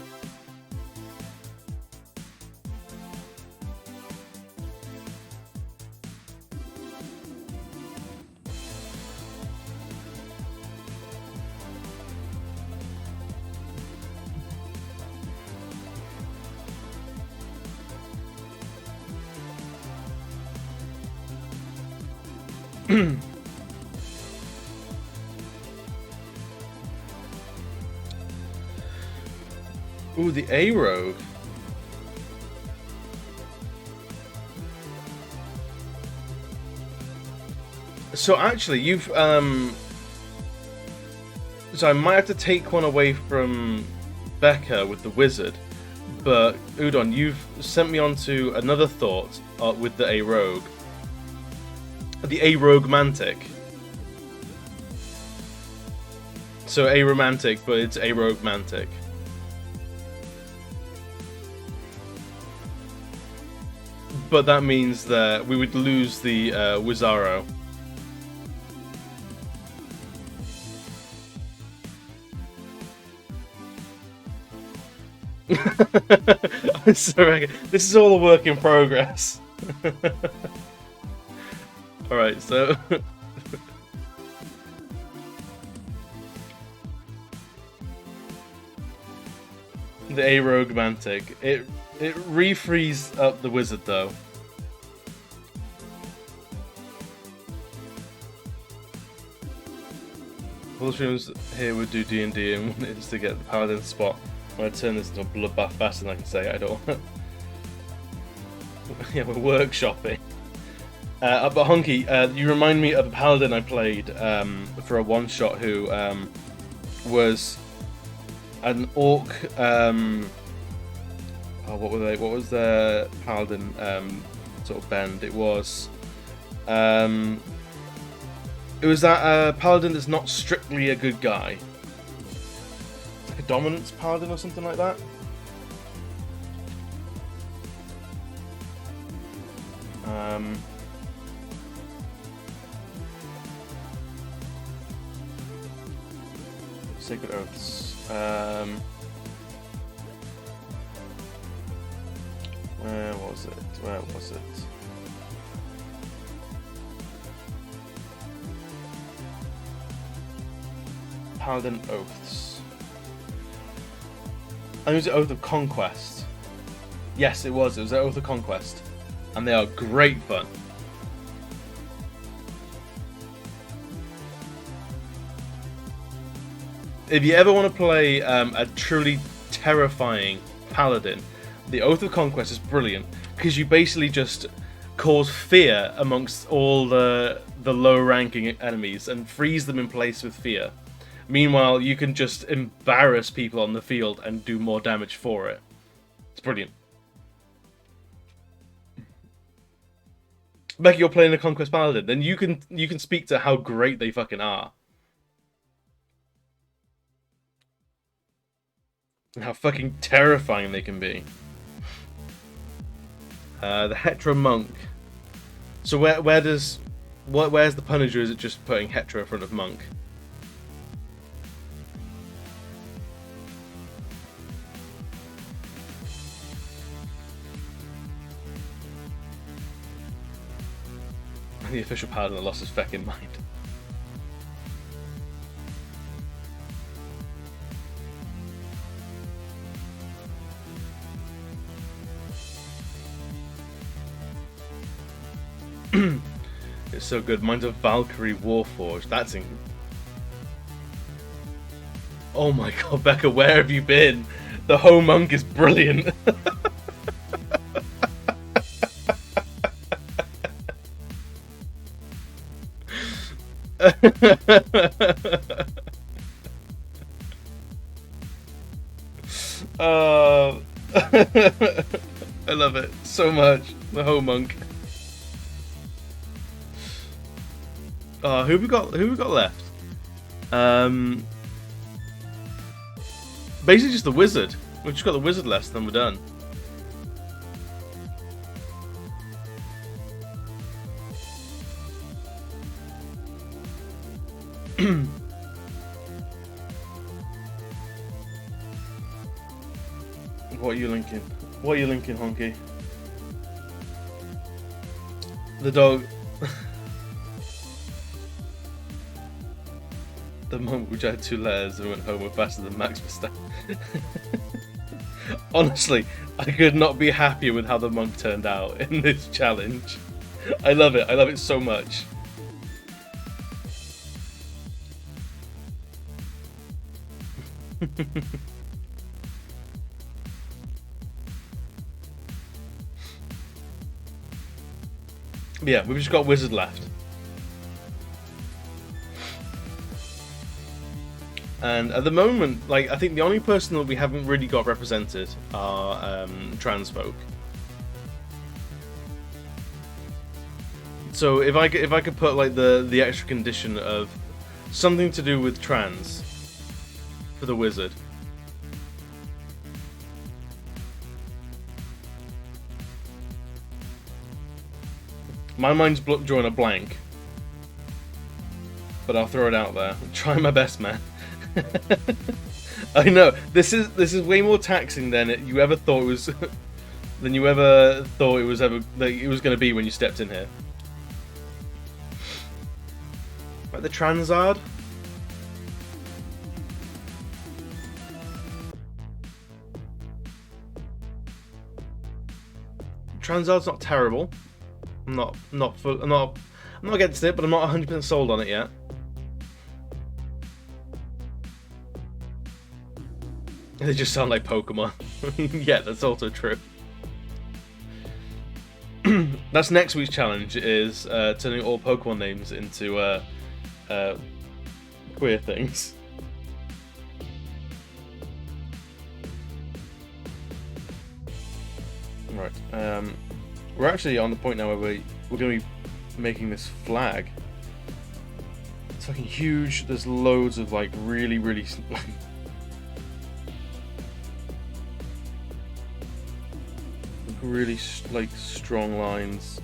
Ooh, the A-Rogue. So actually, you've so I might have to take one away from Becca with the wizard, but Udon, you've sent me on to another thought with the A rogue, mantic. So a romantic, but it's a rogue mantic. But that means that we would lose the Wizaro. I'm sorry, this is all a work in progress. Alright, so... the A-Rogue Mantic. It refrees up the wizard though. All the streams here would do D&D and wanted us to get the Paladin spot. I'm gonna turn this into a bloodbath faster than I can say. I don't want. Yeah, we're workshopping. But Honky, you remind me of a Paladin I played for a one-shot who was an orc. What were they? What was their Paladin sort of bend? It was that Paladin that's not strictly a good guy. It's like a dominance Paladin or something like that. Sacred Oaths. Where was it? Where was it? Paladin Oaths. I think it was the Oath of Conquest. Yes, it was. It was the Oath of Conquest. And they are great fun. If you ever want to play a truly terrifying Paladin, the Oath of Conquest is brilliant because you basically just cause fear amongst all the low-ranking enemies and freeze them in place with fear. Meanwhile, you can just embarrass people on the field and do more damage for it. It's brilliant. Becky, you're playing the Conquest Paladin, then you can speak to how great they fucking are. And how fucking terrifying they can be. The Hetero Monk. So where's the punish, or is it just putting Hetero in front of Monk? The official Paladin lost his fucking mind. It's so good. Mine's a Valkyrie Warforged. That's in. Oh my god, Becca, where have you been? The Ho Monk is brilliant. I love it so much. The Ho Monk. Who we got left? Basically just the wizard. We've just got the wizard left, then we're done. What are you linking? What are you linking, Honky? The dog. The monk which had 2 letters and went home faster than Max Verstappen. Honestly, I could not be happier with how the monk turned out in this challenge. I love it. I love it so much. Yeah, we've just got wizard left. And at the moment, like, I think the only person that we haven't really got represented are trans folk. So if I could put like the extra condition of something to do with trans for the wizard. My mind's drawing a blank, but I'll throw it out there. I'm trying my best, man. I know this is way more taxing than you ever thought it was, than you ever thought it was going to be when you stepped in here. Like the Transard. Transard's not terrible. I'm not against it, but I'm not 100% sold on it yet. They just sound like Pokemon. Yeah, that's also true. That's next week's challenge, is turning all Pokemon names into queer things. Right. We're actually on the point now where we're going to be making this flag. It's fucking huge. There's loads of like really really like strong lines.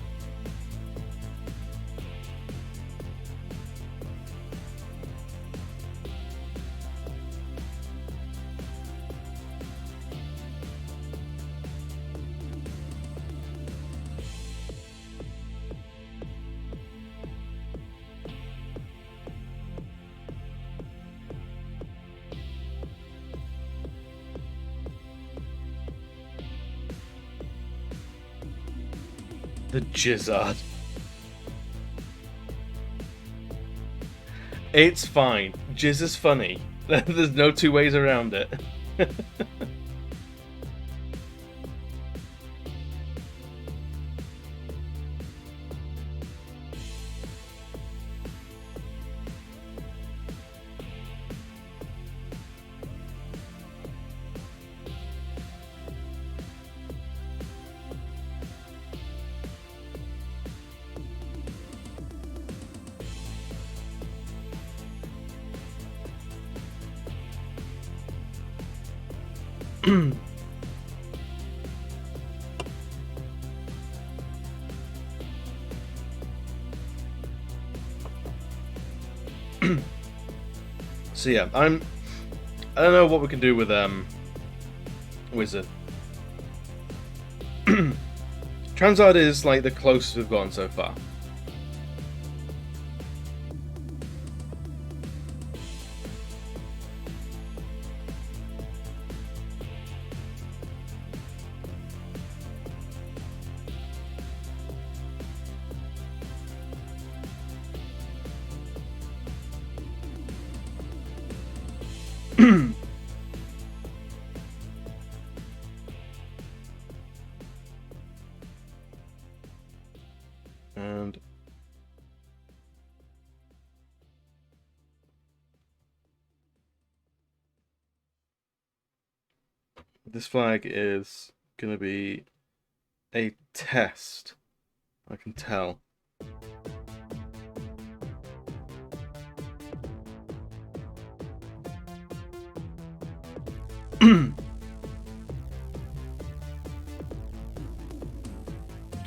The Jizzard. It's fine. Jizz is funny. There's no two ways around it. So yeah, I don't know what we can do with Wizard. Transard is like the closest we've gotten so far. And this flag is going to be a test, I can tell.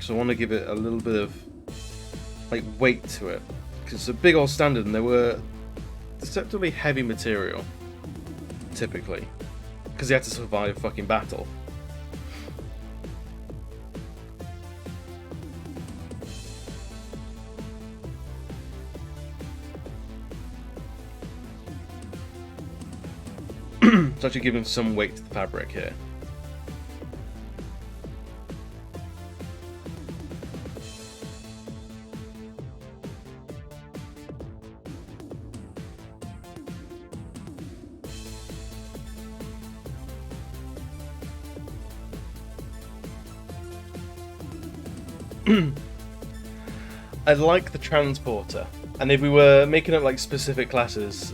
So I want to give it a little bit of like weight to it, because it's a big old standard and they were deceptively heavy material typically, because they had to survive fucking battle. It's actually giving some weight to the fabric here. I like the transporter, and if we were making up like specific classes,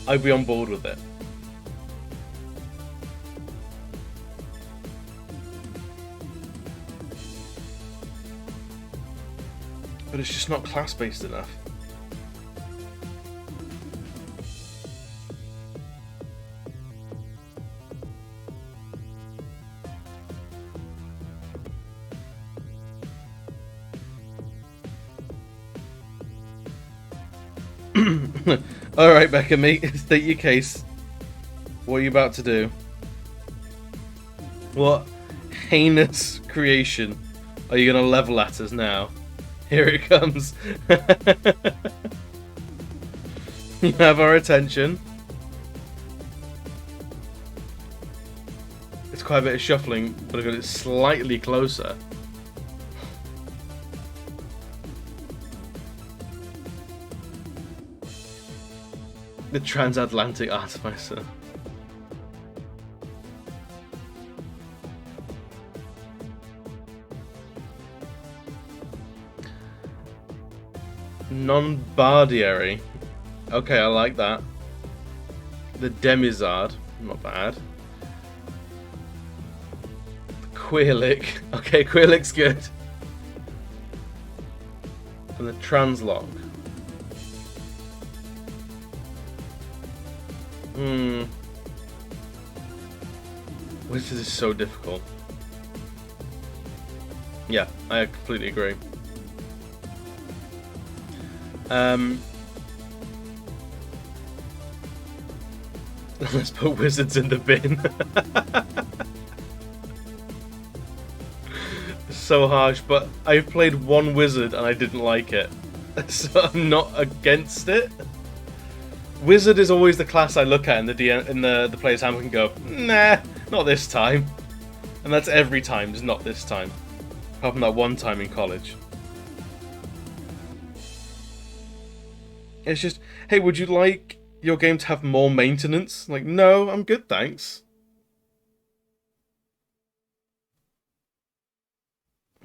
I'd be on board with it. But it's just not class-based enough. Alright, Becca, mate, state your case. What are you about to do? What heinous creation are you going to level at us now? Here it comes. You have our attention. It's quite a bit of shuffling, but I got it slightly closer. The transatlantic artificer. Non-bardiary. Okay, I like that. The demizard. Not bad. Queerlick. Okay, Queerlick's good. And the translog. Which is so difficult. Yeah, I completely agree. Let's put wizards in the bin. So harsh, but I've played one wizard and I didn't like it. So I'm not against it. Wizard is always the class I look at in the player's handbook and go, nah, not this time. And that's every time, just not this time. Apart from that one time in college. It's just, hey, would you like your game to have more maintenance? Like, no, I'm good, thanks.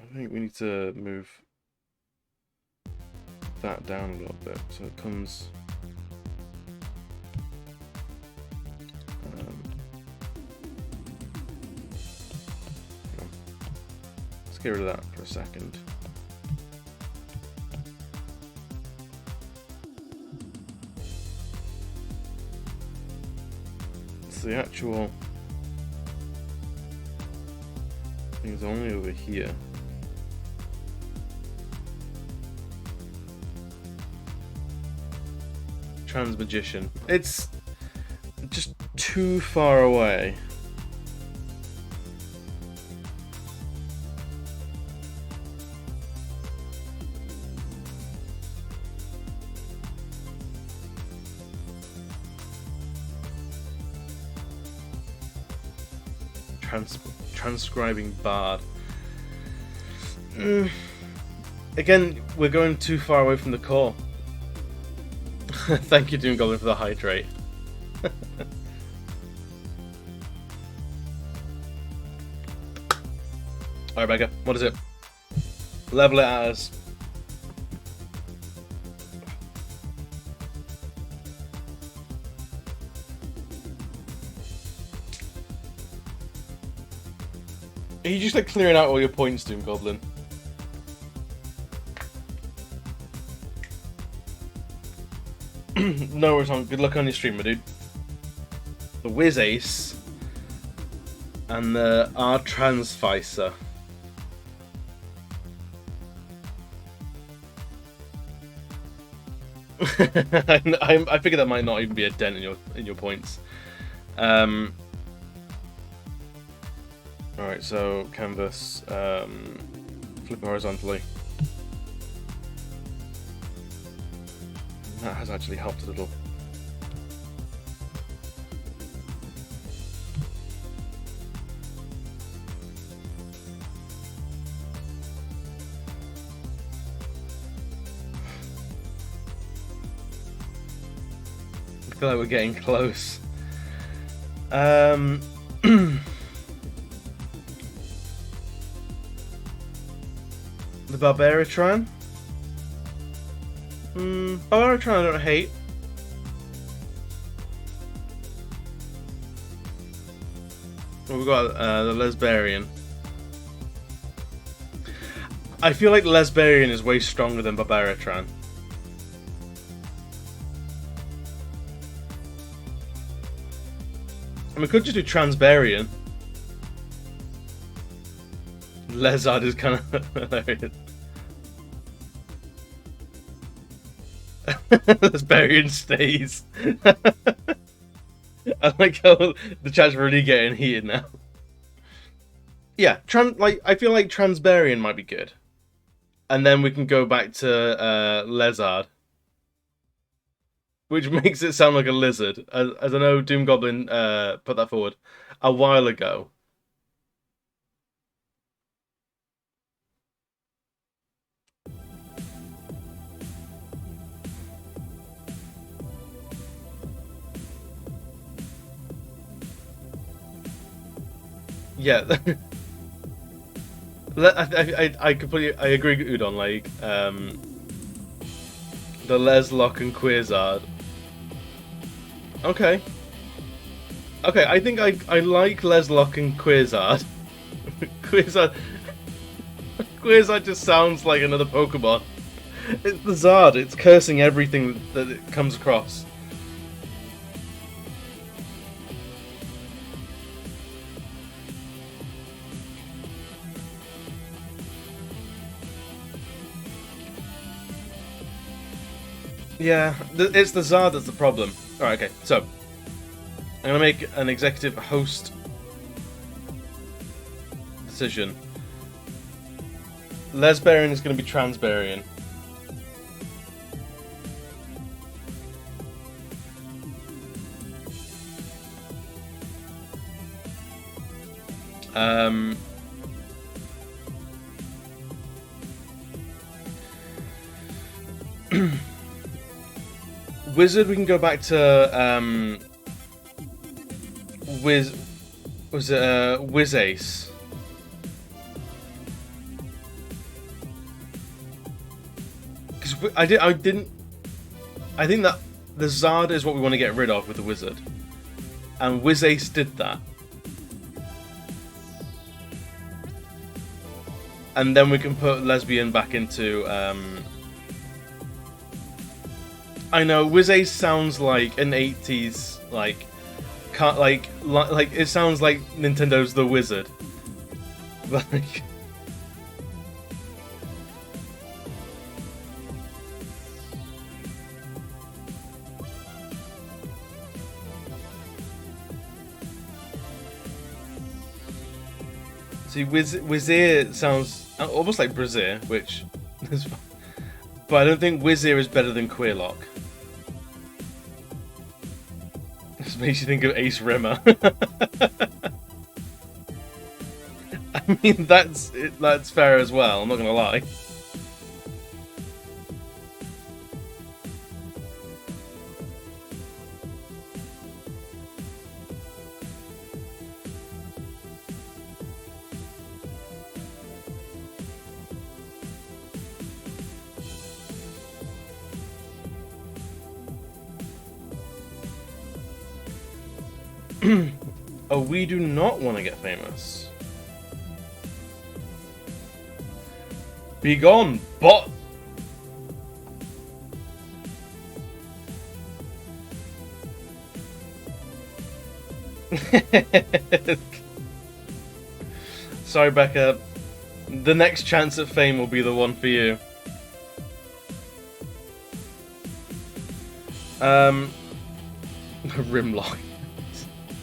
I think we need to move that down a little bit so it comes. Let's get rid of that for a second. So the actual thing is only over here. Transmagician. It's just too far away. Transcribing bard. Again, we're going too far away from the core. Thank you, Doom Goblin, for the hydrate. Alright, Becca, what is it? Level it at us. Are you just like clearing out all your points, Doom Goblin? No worries, Tom. Good luck on your stream, my dude. The Wiz Ace and the R Transficer. I figure that might not even be a dent in your points. All right, so canvas, flip horizontally. That has actually helped a little. I feel like we're getting close. The Barbaritron? Barbaritron I don't hate. We've got the Lesbarian. I feel like Lesbarian is way stronger than Barbaratran. And we could just do Transbarian. Lezard is kind of hilarious. Lesbarian stays. I like how the chat's really getting heated now. Yeah, I feel like Transbarian might be good. And then we can go back to Lezard. Which makes it sound like a lizard. As I know Doom Goblin put that forward a while ago. Yeah. I completely agree with Udon, like the Leslock and Queerzard. Okay, I think I like Leslock and Queerzard. Queerzard just sounds like another Pokemon. It's the Zard, it's cursing everything that it comes across. Yeah, it's the Zard that's the problem. Alright, okay, so I'm going to make an executive host decision. Lesbarian is going to be Transbarian. Wizard, we can go back to Wizace. Because I think that the Zard is what we want to get rid of with the Wizard, and Wizace did that. And then we can put Lesbian back into. I know Wizace sounds like an 80s like it sounds like Nintendo's The Wizard. Like see, Wizir sounds almost like Brazier, which is fine. But I don't think Wizir is better than Queerlock. This makes you think of Ace Rimmer. I mean, that's fair as well, I'm not gonna lie. Oh, we do not want to get famous. Be gone, bot! Sorry, Becca. The next chance at fame will be the one for you. Rimlock.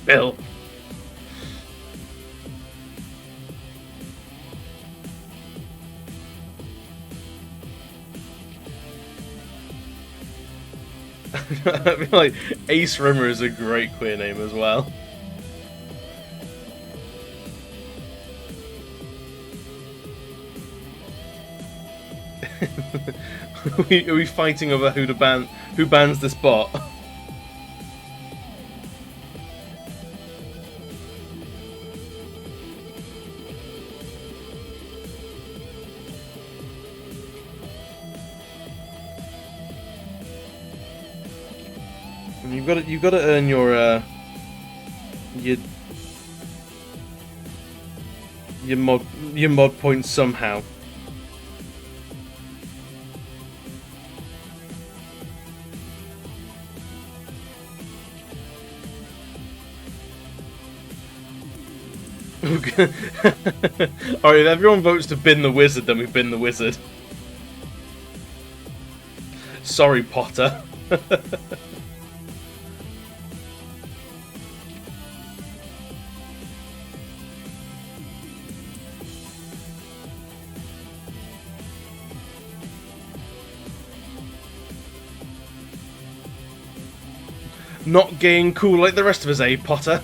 Bill. I feel like Ace Rimmer is a great queer name as well. Are we fighting over who bans this bot? You've got to earn your your mod points somehow. Alright, if everyone votes to bin the wizard, then we bin the wizard. Sorry, Potter. Not gay and cool like the rest of us, eh, Potter?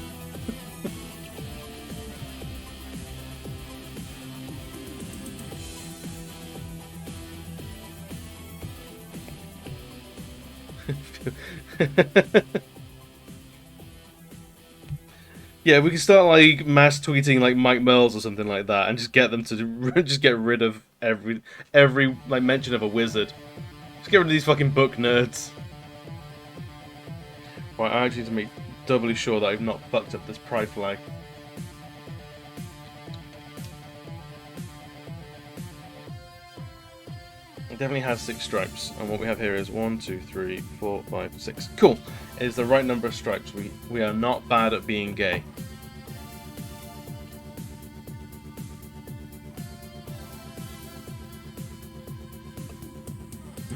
Yeah, we can start like mass tweeting like Mike Merles or something like that, and just get them to just get rid of every like mention of a wizard. Just get rid of these fucking book nerds. Right, I actually need to make doubly sure that I've not fucked up this pride flag. It definitely has 6 stripes, and what we have here is 1, 2, 3, 4, 5, 6. Cool. It is the right number of stripes. We are not bad at being gay.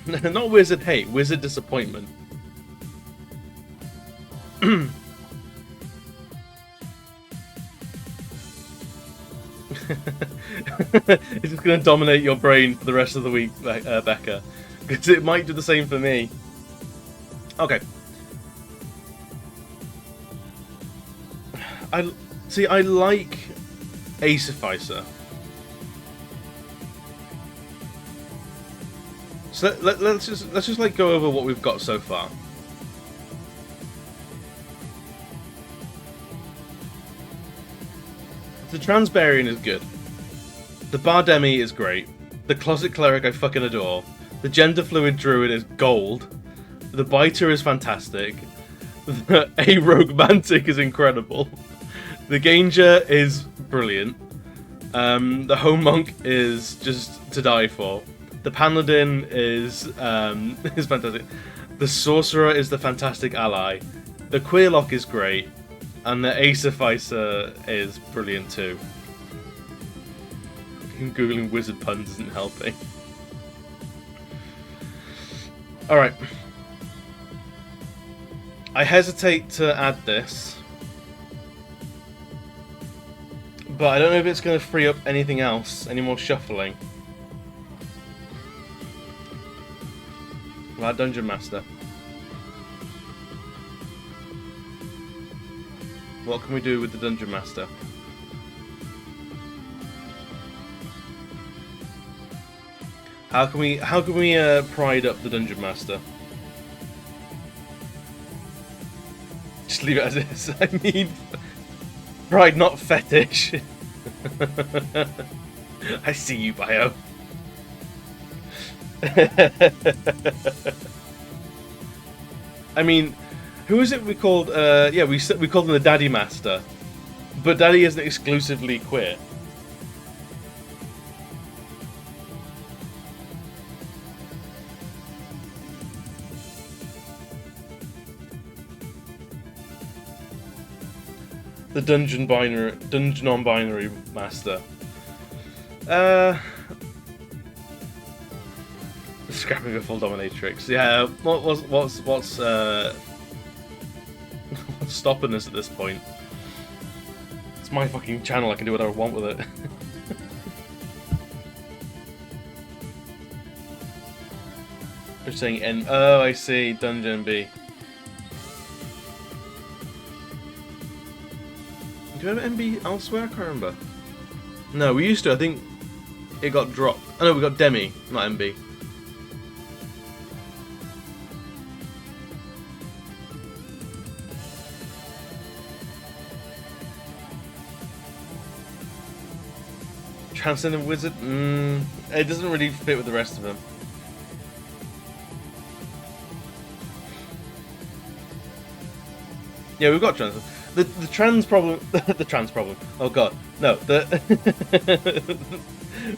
Not wizard hate, wizard disappointment. It's just going to dominate your brain for the rest of the week, Becca. Because it might do the same for me. Okay. I like Acificer. So let's just like go over what we've got so far. The Transbarian is good. The Bardemi is great. The Closet Cleric I fucking adore. The Gender Fluid Druid is gold. The Biter is fantastic. The A-Rogue Mantic is incredible. The Ganger is brilliant. The Home Monk is just to die for. The Pan-Paladin is fantastic. The Sorcerer is the fantastic ally. The Queerlock is great. And the Acificer is brilliant too. Googling wizard puns isn't helping. Alright. I hesitate to add this. But I don't know if it's going to free up anything else, any more shuffling. Well, Dungeon Master. What can we do with the Dungeon Master? How can we pride up the Dungeon Master? Just leave it as is. I mean, pride, not fetish. I see you, Bio. I mean, who is it we called? Yeah, we called him the Daddy Master, but Daddy isn't exclusively queer. The Dungeon non-binary Master. Scrapping a full dominatrix. Yeah. What's stopping us at this point? It's my fucking channel. I can do whatever I want with it. They're saying N. Oh, I see. Dungeon B. Do we have MB elsewhere? I can't remember. No, we used to. I think it got dropped. Oh no, we got Demi, not MB. Transcendent Wizard? It doesn't really fit with the rest of them. Yeah, we've got Transcendent. The trans problem. The trans problem. Oh god, no.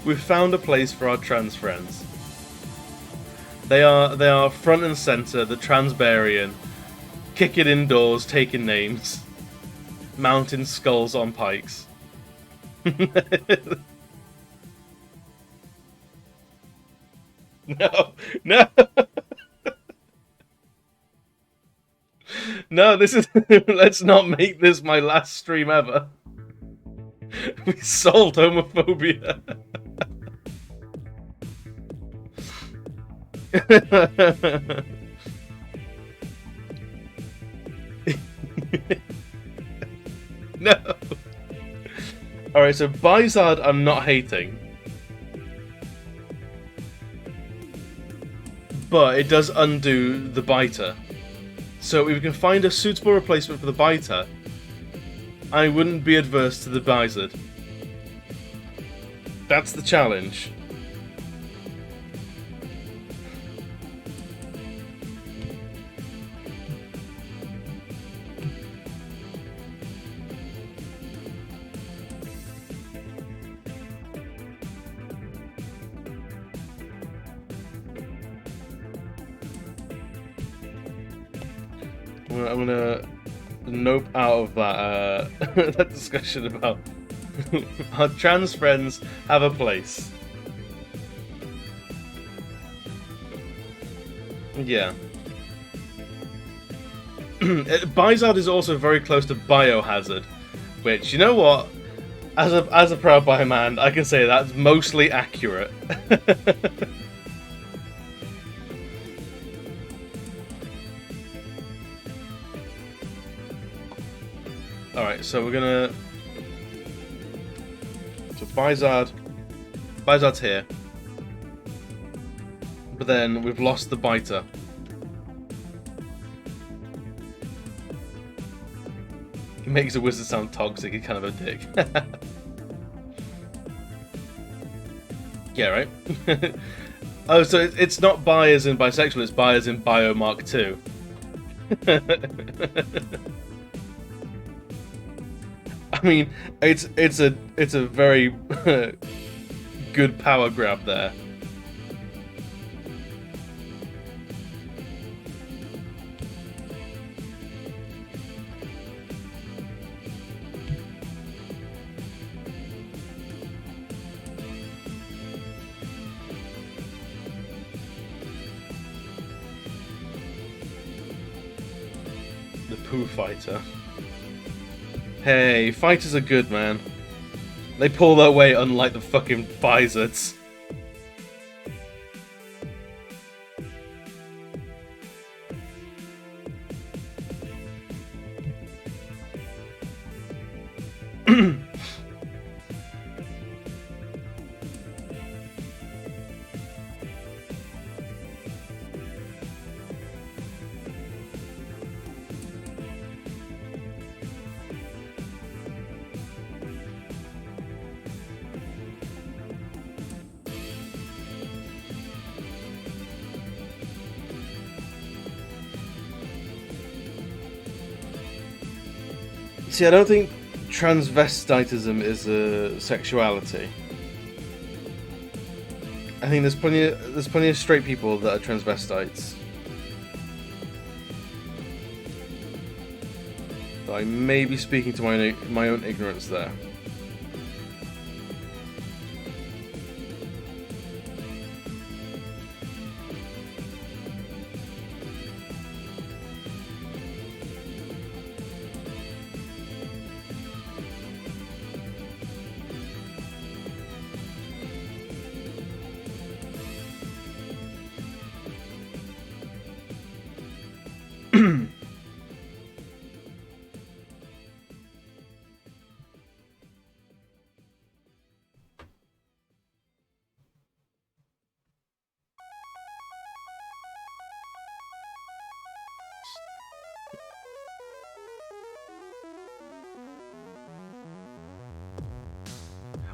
We've found a place for our trans friends. They are front and center. The Transbarian, kicking indoors, taking names, mounting skulls on pikes. No, no. No, this is... Let's not make this my last stream ever. We solved homophobia. No. Alright, so Bizard I'm not hating. But it does undo the biter. So if we can find a suitable replacement for the biter, I wouldn't be adverse to the Bizard. That's the challenge. I'm gonna nope out of that that discussion about our trans friends have a place. Yeah. Bizard is also very close to Biohazard, which, you know what? As a proud bioman, I can say that's mostly accurate. Alright, so we're gonna... So Bizard's here. But then we've lost the biter. He makes a wizard sound toxic, he's kind of a dick. Yeah, right? Oh, so it's not bi as in bisexual, it's bi as in bio Mark 2. I mean, it's a very good power grab there. The poo fighter. Hey, fighters are good, man. They pull their weight unlike the fucking Bizards. See, I don't think transvestitism is a sexuality. I think there's plenty of straight people that are transvestites. So I may be speaking to my own ignorance there.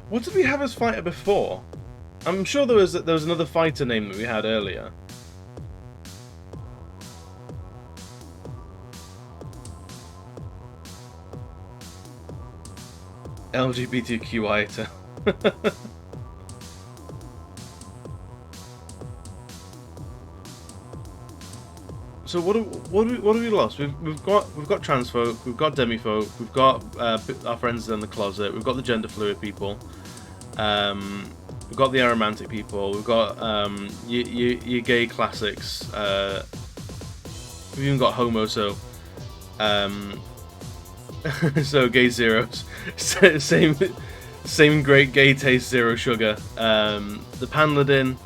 What did we have as fighter before? I'm sure there was another fighter name that we had earlier. LGBTQI. So what do we lost? We've got transfolk, we've got demifolk, we've got our friends in the closet, we've got the gender fluid people, we've got the aromantic people, we've got your gay classics. We've even got homo, so so gay zeros, same great gay taste, zero sugar. The Pan-Paladin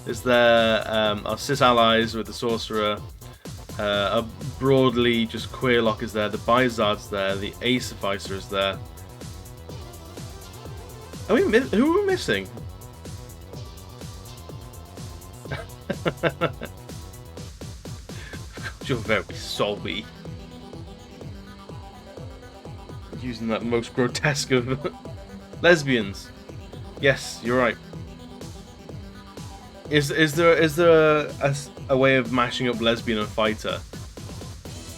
is there. Our cis allies with the sorcerer. A broadly just queer lock is there. The Bizard's there. The Asufficer is there. Who are we missing? You're very salty. Using that most grotesque of lesbians. Yes, you're right. Is there a way of mashing up lesbian and fighter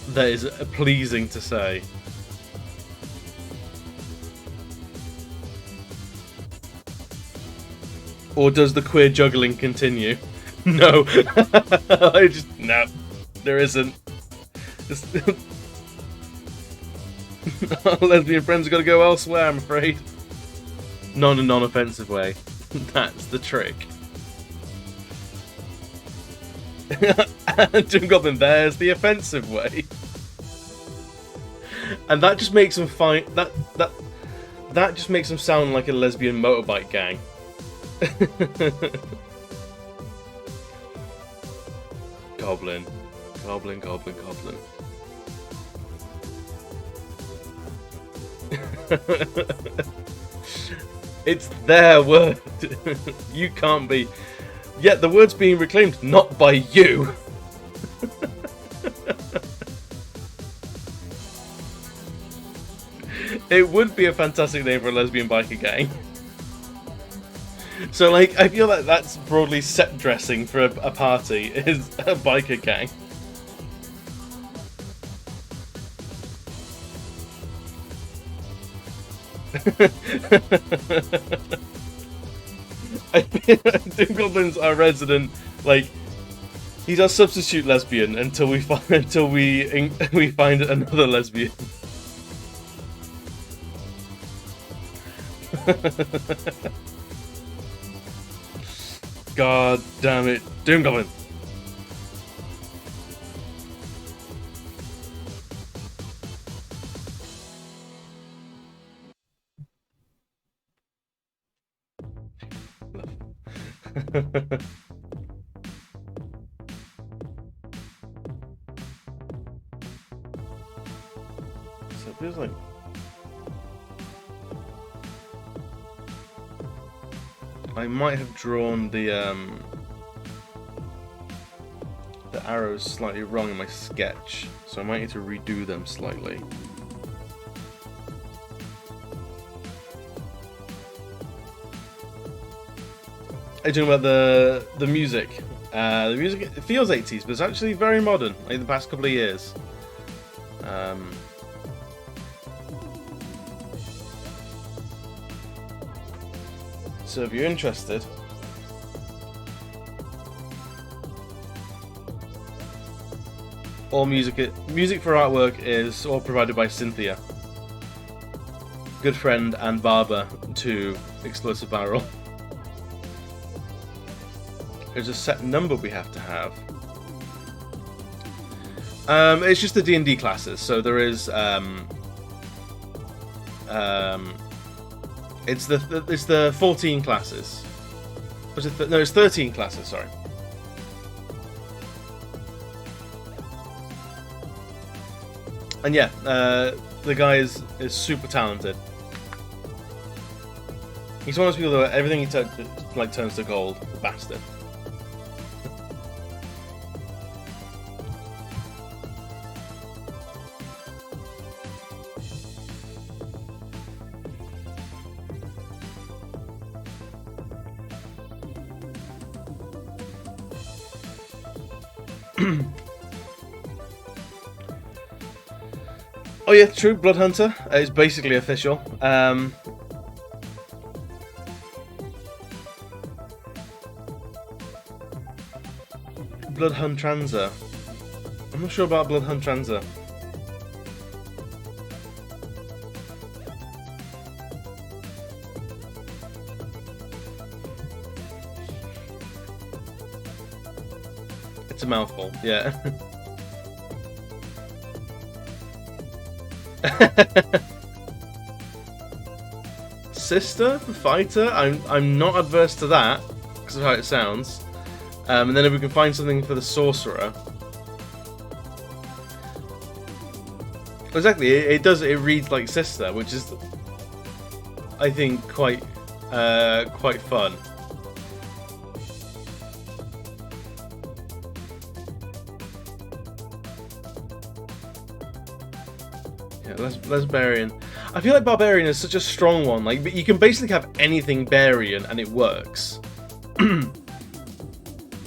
that is pleasing to say? Or does the queer juggling continue? No. No, there isn't. Our lesbian friends have got to go elsewhere, I'm afraid. Not in a non-offensive way. That's the trick. Doom Goblin, there's the offensive way. And that just makes them find that just makes them sound like a lesbian motorbike gang. Goblin. Goblin, goblin, goblin. It's their word. You can't be. Yet the word's being reclaimed not by you. It would be a fantastic name for a lesbian biker gang. So, like, I feel like that's broadly set dressing for a party, is a biker gang. Doom Goblin's our resident, like, he's our substitute lesbian until we find we find another lesbian. God damn it, Doom Goblin. So it feels like I might have drawn the arrows slightly wrong in my sketch, so I might need to redo them slightly. Are you talking about the music? The music, it feels 80s, but it's actually very modern, like the past couple of years. So if you're interested, all music for artwork is all provided by Cynthia, good friend and barber to Explosive Barrel. There's a set number we have to have. It's just the D&D classes, so there is it's the 14 classes. Was it no, it's 13 classes, sorry. And yeah, the guy is super talented. He's one of those people that everything he touches like turns to gold. Bastard. Oh yeah, true. Blood Hunter is basically official. Bloodhound Transer. I'm not sure about Bloodhound Transer. It's a mouthful, yeah. Sister? Fighter? I'm not adverse to that, because of how it sounds. And then if we can find something for the sorcerer. Exactly, it reads like sister, which is, I think, quite fun. Yeah, Lesbarian. I feel like Barbarian is such a strong one. Like, you can basically have anything Barian and it works.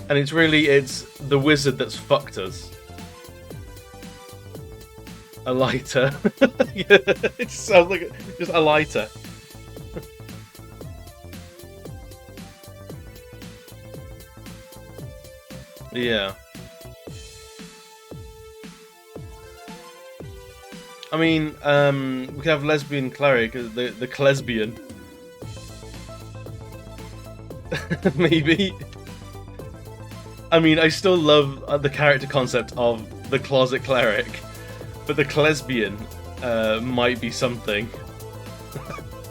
And it's the wizard that's fucked us. A lighter. Yeah, it sounds like just a lighter. Yeah. I mean, we could have lesbian cleric, the Klesbian. Maybe. I mean, I still love the character concept of the closet cleric, but the Klesbian might be something.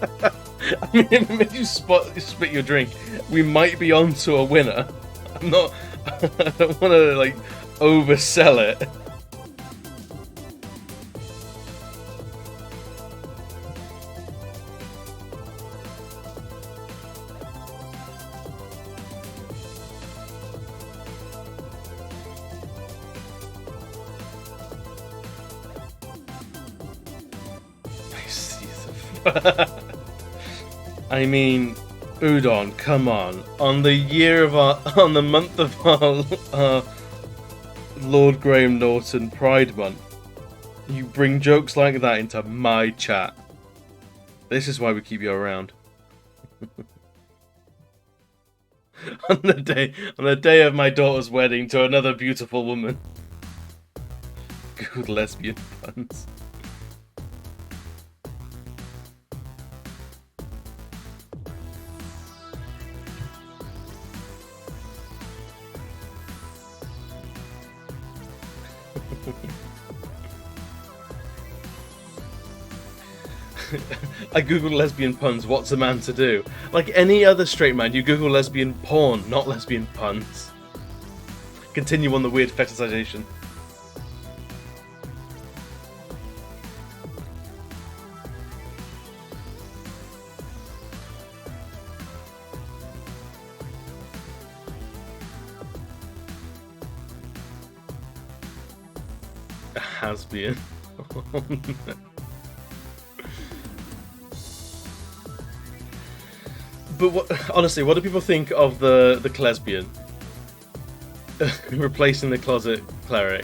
I mean, if you spit your drink, we might be onto a winner. I'm not. I don't want to like oversell it. I mean, Udon, come on. On the month of our Lord Graham Norton Pride Month, you bring jokes like that into my chat. This is why we keep you around. on the day of my daughter's wedding to another beautiful woman. Good lesbian puns. I googled lesbian puns, what's a man to do? Like any other straight man, you google lesbian porn, not lesbian puns. Continue on the weird fetishization. A has-been. But honestly, what do people think of the Klesbian? Replacing the closet cleric.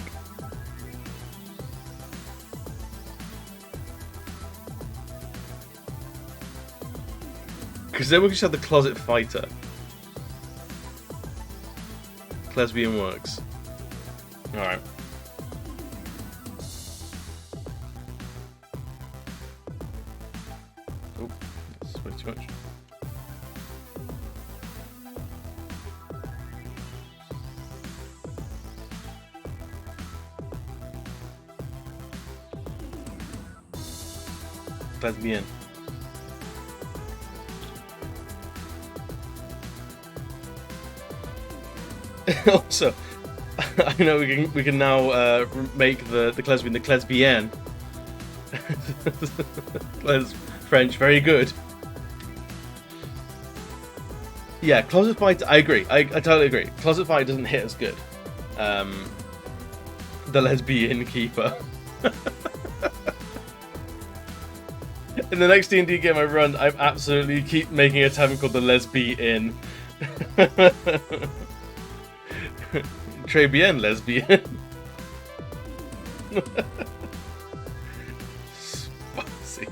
Because then we just have the closet fighter. Klesbian works. Alright. Oh, that's way too much. Lesbian. Also, I know we can now make the Klesbian the Klesbienne. French, very good. Yeah, Closet Fight. I agree. I totally agree. Closet Fight doesn't hit as good. The Lesbian Keeper. In the next D&D game I run, I absolutely keep making a tavern called the Lesbian. Très bien, lesbian. Spicy.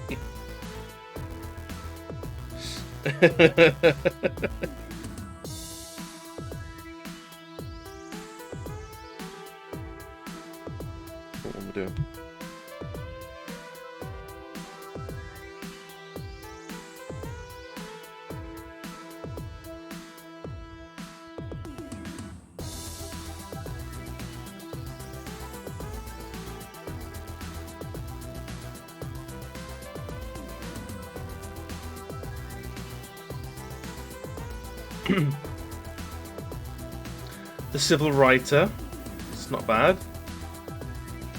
we're doing. The civil writer. It's not bad.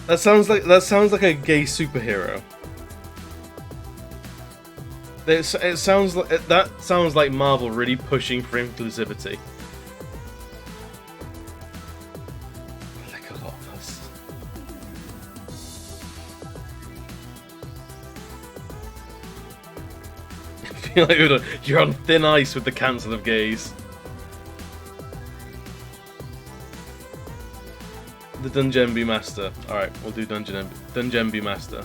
That sounds like a gay superhero. It sounds like that sounds like Marvel really pushing for inclusivity. Like a lot of us. I feel like you're on thin ice with the cancel of gays. The Dungeon Master. Alright, we'll do Dungeon Master.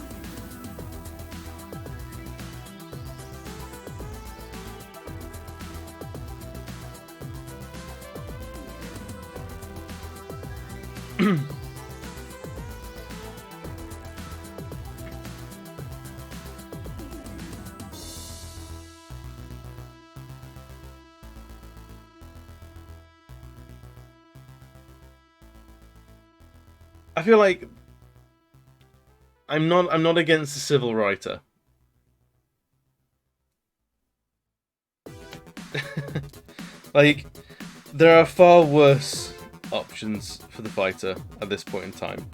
I feel like I'm not against the civil writer. Like, there are far worse options for the fighter at this point in time.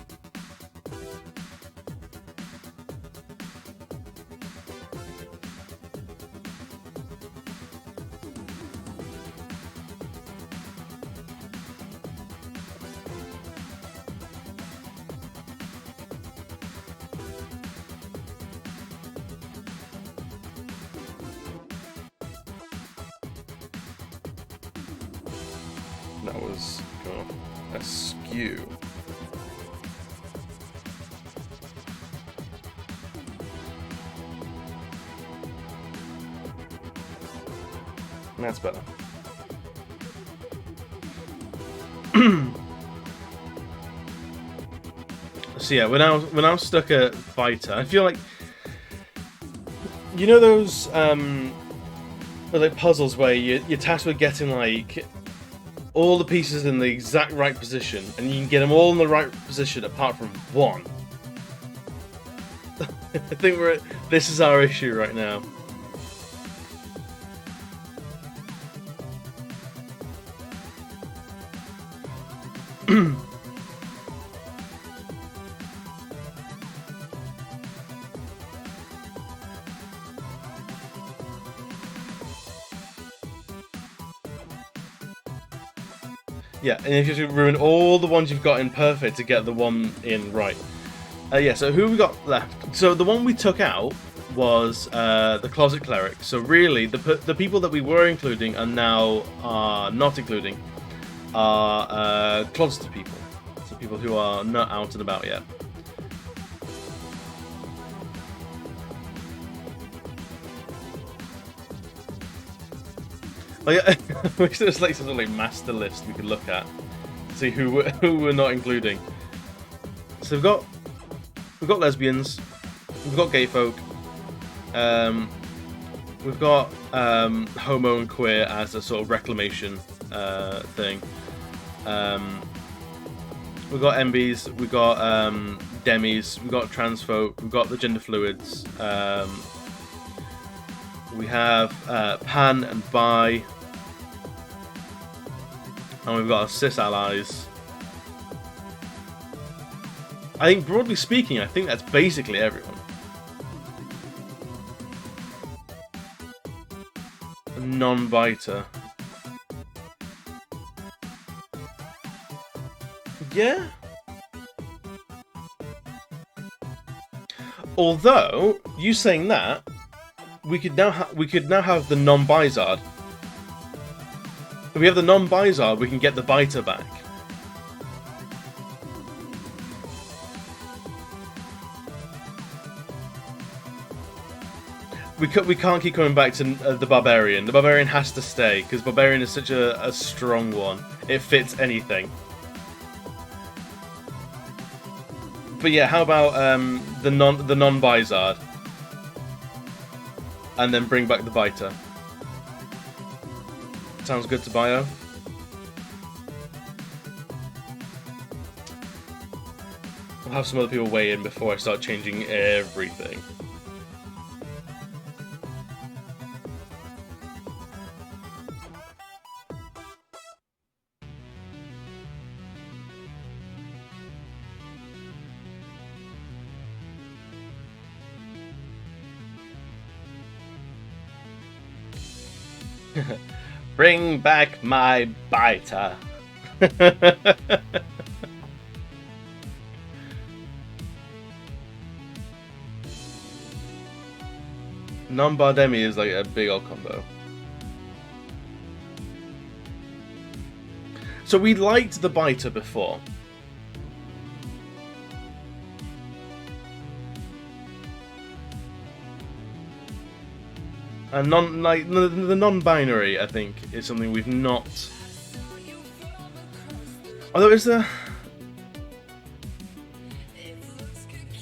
That was askew. That's better. So yeah, we're now stuck at fighter. I feel like, you know those like puzzles where you're tasked with getting like all the pieces in the exact right position, and you can get them all in the right position apart from one. I think this is our issue right now. Yeah, and if you have to ruin all the ones you've got in perfect to get the one in right. Yeah, so who we got left? So the one we took out was the Closet Cleric. So really, the people that we were including are now not including are closeted people. So people who are not out and about yet. Like, I wish there was like some sort of like master list we could look at, see who we're not including. So we've got lesbians, we've got gay folk, we've got homo and queer as a sort of reclamation thing. We've got MBs, we've got demis, we've got trans folk, we've got the gender fluids. We have pan and bi, and we've got our cis allies. I think, broadly speaking, I think that's basically everyone. Non-biter. Yeah. Although, you saying that, we could now have the non-Bizard. If we have the non-Bizard, we can get the biter back. We can't keep coming back to the Barbarian. The Barbarian has to stay, because Barbarian is such a strong one. It fits anything. But yeah, how about the non-Bizard, and then bring back the biter. Sounds good to Bio. I'll have some other people weigh in before I start changing everything. Bring back my biter. Non-Bardemi is like a big old combo. So we liked the biter before. And the non-binary, I think, is something we've not. Although is the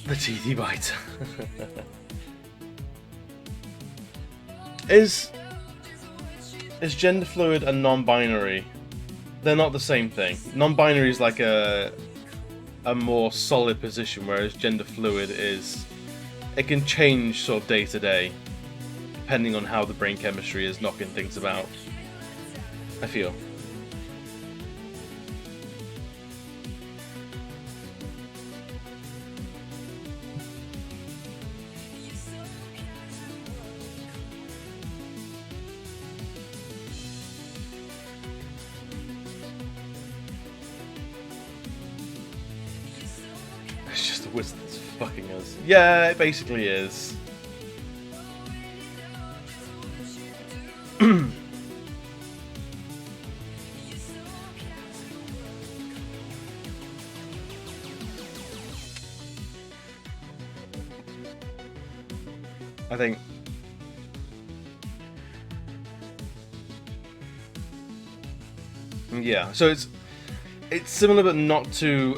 TD biter is gender fluid and non-binary. They're not the same thing. Non-binary is like a more solid position, whereas gender fluid is, it can change sort of day to day, depending on how the brain chemistry is knocking things about, I feel. It's just the wizard that's fucking us. Yeah, it basically is. I think yeah, so it's similar but not too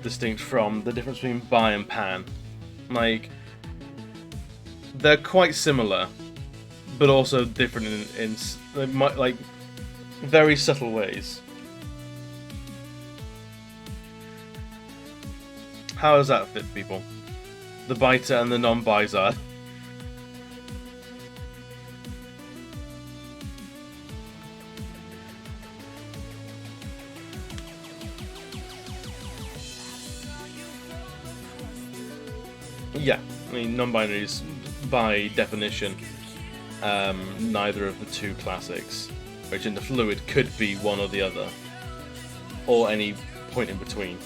distinct from the difference between Bi and Pan. Like, they're quite similar, but also different in like very subtle ways. How does that fit, people? The biter and the non-bizard. Yeah, I mean, non-binaries, by definition, neither of the two classics. Which in the fluid could be one or the other, or any point in between.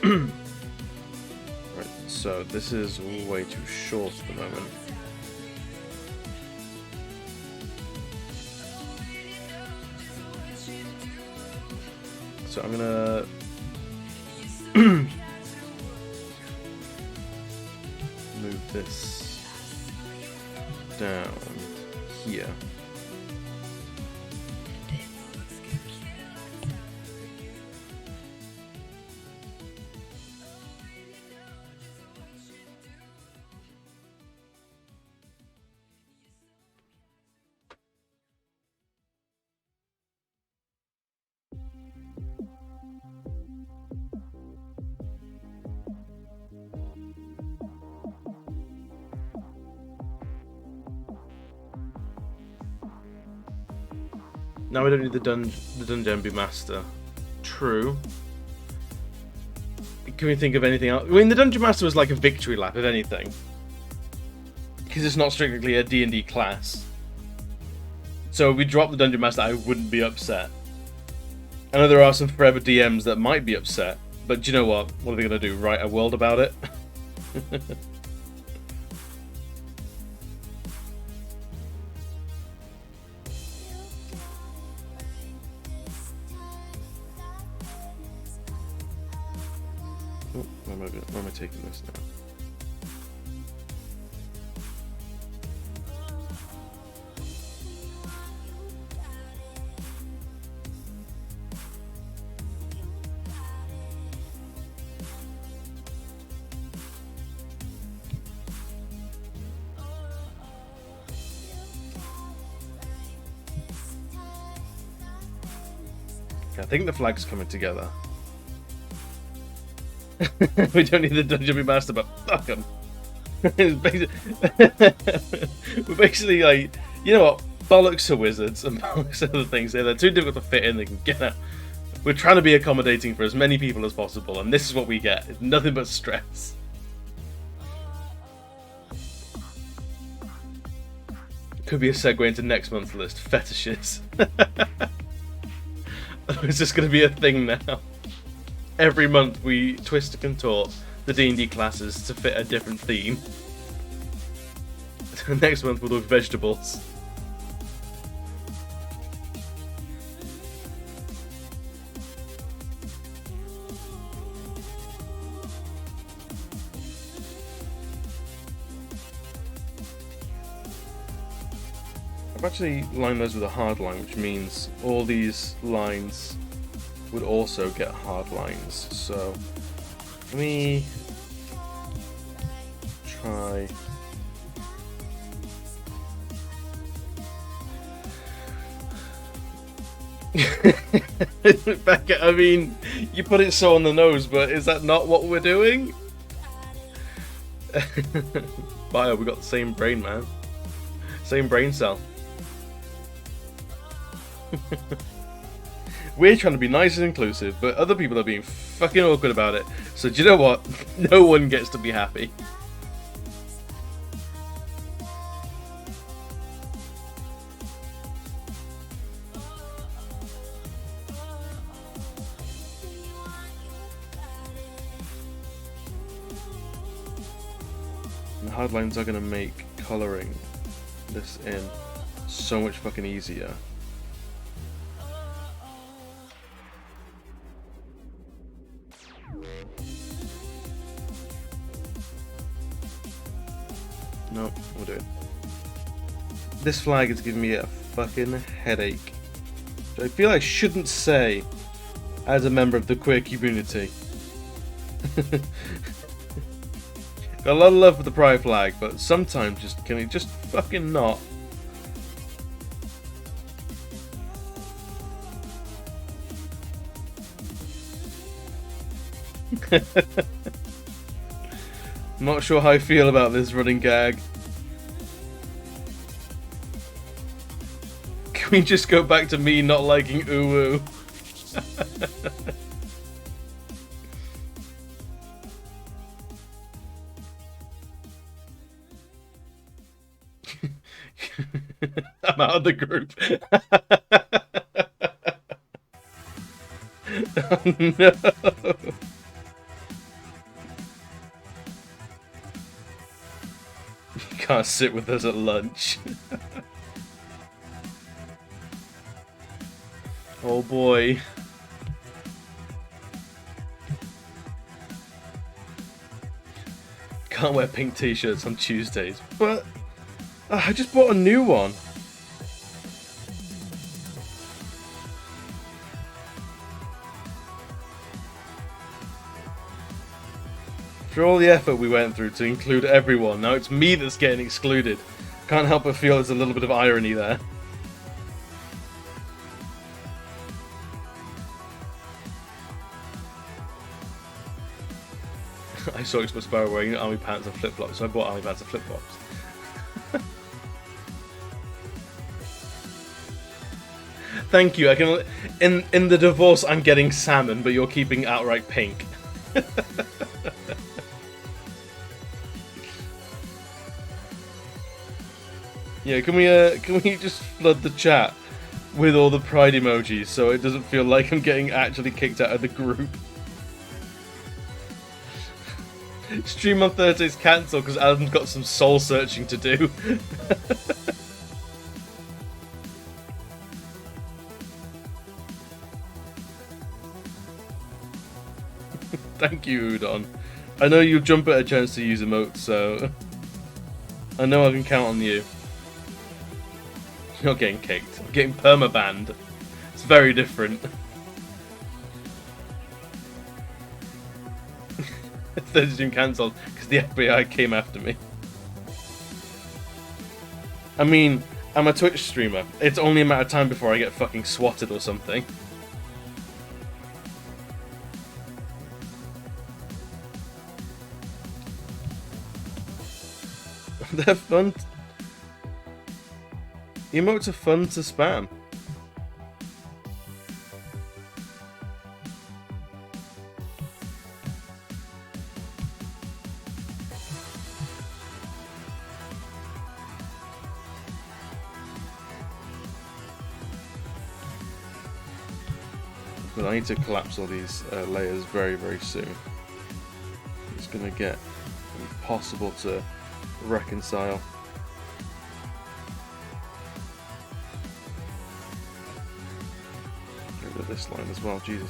Right, so this is way too short at the moment. So I'm gonna move this down here. Now we don't need the Dungeon Master. True. Can we think of anything else? I mean, the Dungeon Master was like a victory lap, if anything. Because it's not strictly a D&D class. So if we drop the Dungeon Master, I wouldn't be upset. I know there are some forever DMs that might be upset, But do you know what? What are they going to do? Write a world about it? Oh, where am I taking this now? I think the flag's coming together. We don't need the Dungeon Master, but fuck him. We're basically like, you know what? Bollocks to wizards and bollocks to other things. They're too difficult to fit in, they can get out. We're trying to be accommodating for as many people as possible, and this is what we get. It's nothing but stress. Could be a segue into next month's list, fetishes. It's just going to be a thing now. Every month we twist and contort the D&D classes to fit a different theme. Next month we'll do vegetables. I've actually lined those with a hard line, which means all these lines would also get hard lines. So let me try. Becca, I mean, you put it so on the nose, but is that not what we're doing? Bio, we got the same brain, man. Same brain cell. We're trying to be nice and inclusive, but other people are being fucking awkward about it. So do you know what? No one gets to be happy. And the hard lines are going to make colouring this in so much fucking easier. No, we'll do it. This flag is giving me a fucking headache. Which I feel I shouldn't say as a member of the queer community. Got a lot of love for the pride flag, but sometimes just can it just fucking not? Not sure how I feel about this running gag. Can we just go back to me not liking uwu? I'm out of the group. Oh, no. Can't sit with us at lunch. Oh boy. Can't wear pink t-shirts on Tuesdays, but I just bought a new one. For all the effort we went through to include everyone, now it's me that's getting excluded. Can't help but feel there's a little bit of irony there. I saw Expo Sparrow wearing army pants and flip-flops, so I bought army pants and flip-flops. Thank you. I can in the divorce I'm getting salmon, but you're keeping outright pink. Yeah, can we just flood the chat with all the pride emojis so it doesn't feel like I'm getting actually kicked out of the group? Stream on Thursday's cancelled because Adam's got some soul searching to do. Thank you, Udon. I know you'll jump at a chance to use emotes, so I know I can count on you. You're not getting kicked. I'm getting permabanned. It's very different. Thursday stream cancelled because the FBI came after me. I mean, I'm a Twitch streamer. It's only a matter of time before I get fucking swatted or something. They're fun. Emotes are fun to spam. But I need to collapse all these layers very, very soon. It's gonna get impossible to reconcile. Get rid of this line as well, Jesus.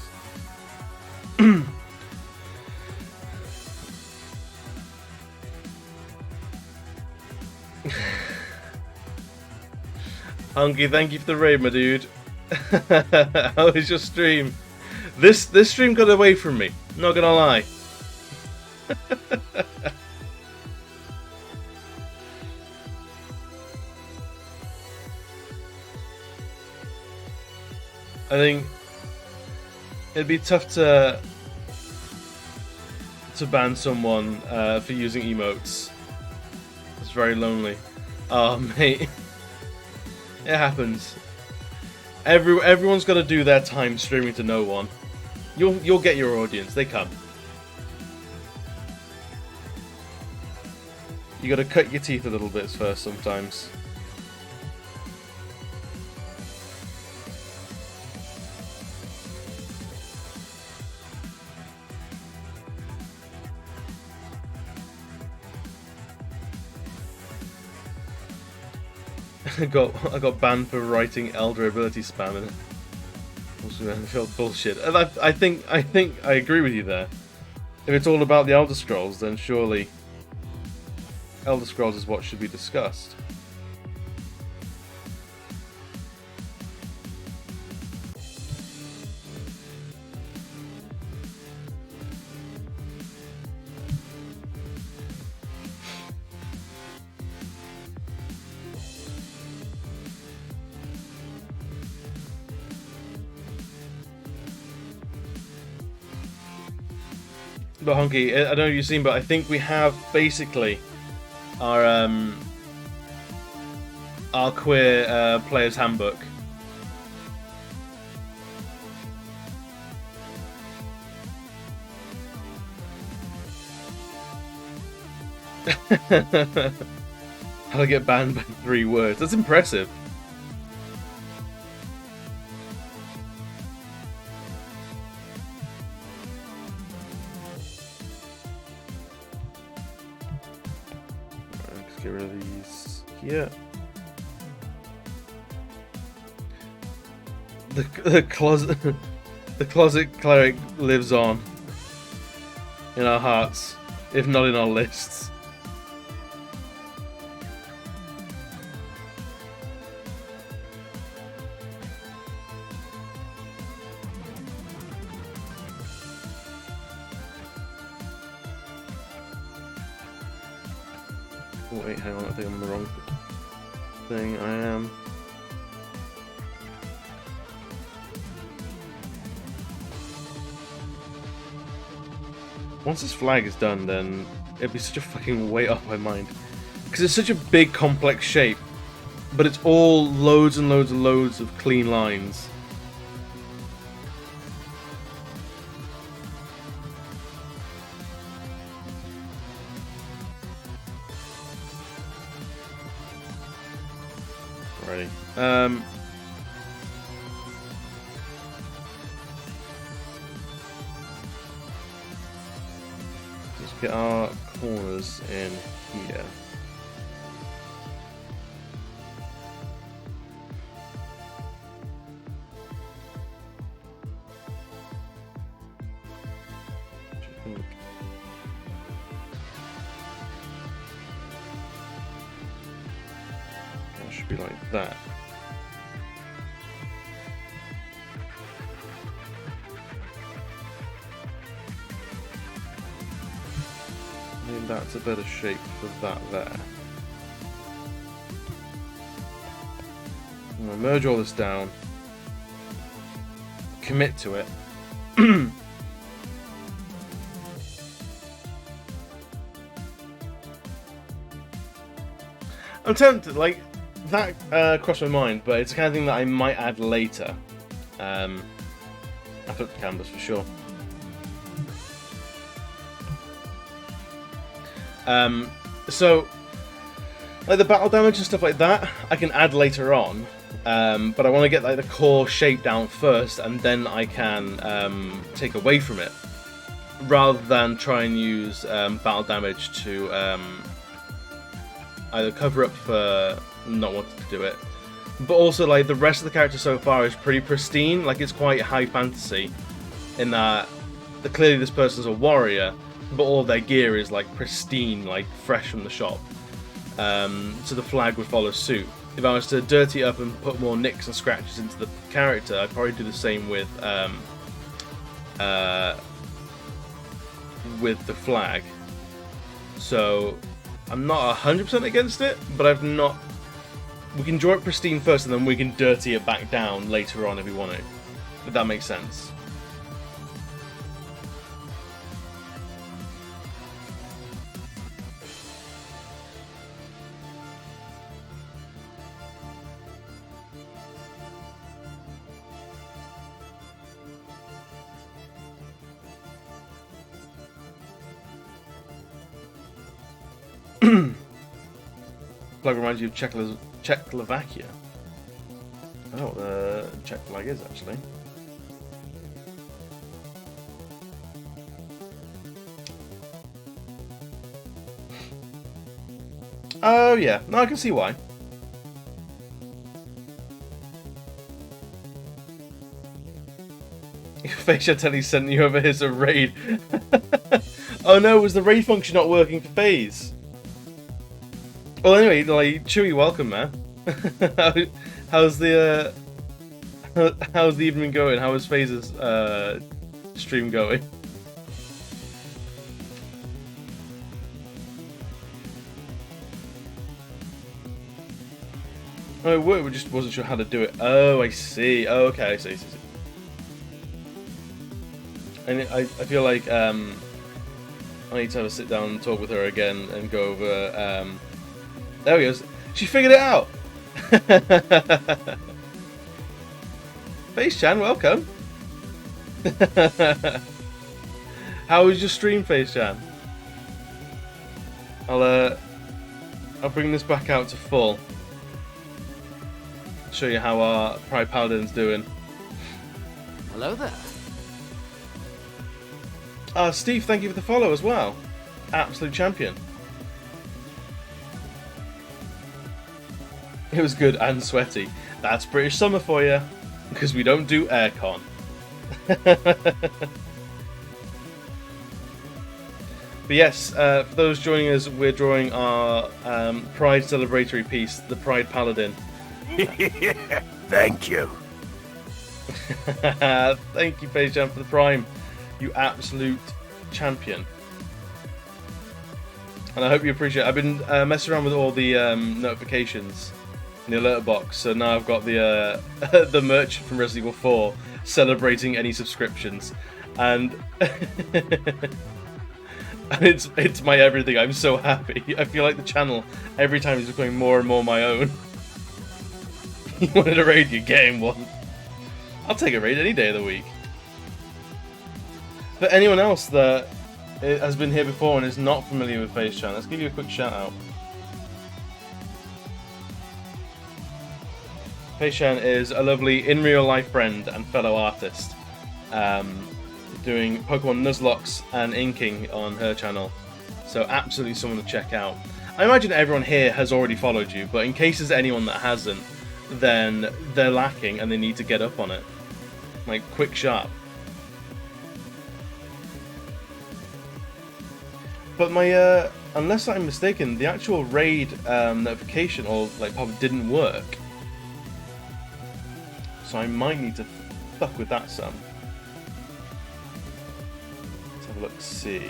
Hunky, thank you for the raid, my dude. How is your stream? This stream got away from me, not gonna lie. I think it'd be tough to ban someone for using emotes. It's very lonely. Oh, mate. It happens. Everyone's got to do their time streaming to no one. You'll get your audience. They come. You got to cut your teeth a little bit first sometimes. I got banned for writing elder ability spam in it. I felt bullshit. And I think I agree with you there. If it's all about the Elder Scrolls, then surely Elder Scrolls is what should be discussed. But Honky, I don't know if you've seen, but I think we have basically our queer player's handbook. How to get banned by 3 words. That's impressive. Let's get rid of these here. The closet the closet cleric lives on in our hearts, if not in our lists. Oh wait, hang on, I think I'm on the wrong thing. I am. Once this flag is done, then it'd be such a fucking weight off my mind. Because it's such a big, complex shape, but it's all loads and loads and loads of clean lines. Alrighty. Let's get our corners in here. That should be like that. I think that's a better shape for that there. I'm going to merge all this down, commit to it. I'm tempted, like, that crossed my mind, but it's the kind of thing that I might add later. I put the canvas for sure. So, like the battle damage and stuff like that, I can add later on, but I want to get like the core shape down first, and then I can take away from it, rather than try and use battle damage to either cover up for not wanting to do it, but also like the rest of the character so far is pretty pristine. Like it's quite high fantasy in that clearly this person's a warrior, but all their gear is like pristine, like fresh from the shop. So the flag would follow suit. If I was to dirty it up and put more nicks and scratches into the character, I'd probably do the same with the flag. So I'm not 100% against it, but I've not. We can draw it pristine first, and then we can dirty it back down later on if we want to. If that makes sense. Flag reminds you of Czechoslovakia. I don't know what the Czech flag is actually. Oh yeah, no, I can see why. Facia Telly sent you over here's a raid. Oh no, was the raid function not working for FaZe? Well, anyway, like Chewy, welcome, man. How's the evening going? How is FaZe's stream going? Oh, we just wasn't sure how to do it. Oh, I see. Oh, okay, I see. And I feel like I need to have a sit down and talk with her again and go over. There we go. She figured it out. FaceChan, welcome. How was your stream, FaceChan? I'll bring this back out to full. Show you how our Pan-Paladin's doing. Hello there. Steve, thank you for the follow as well. Absolute champion. It was good and sweaty. That's British summer for you, because we don't do aircon. But yes, for those joining us, we're drawing our Pride celebratory piece, the Pride Paladin. Thank you. Thank you, FaceChan, for the Prime. You absolute champion. And I hope you appreciate it. I've been messing around with all the notifications in the alert box, so now I've got the the merchant from Resident Evil 4 celebrating any subscriptions, and and it's my everything. I'm so happy. I feel like the channel every time is becoming more and more my own. You wanted a raid, you get him one. I'll take a raid any day of the week. For anyone else that has been here before and is not familiar with FaceChan, let's give you a quick shout out. FaceChan is a lovely in real life friend and fellow artist. doing Pokemon Nuzlocke and inking on her channel. So absolutely someone to check out. I imagine everyone here has already followed you, but in case there's anyone that hasn't, then they're lacking and they need to get up on it. Like, quick sharp. But my, unless I'm mistaken, the actual raid notification or like pop didn't work. So I might need to fuck with that some. Let's have a look, see.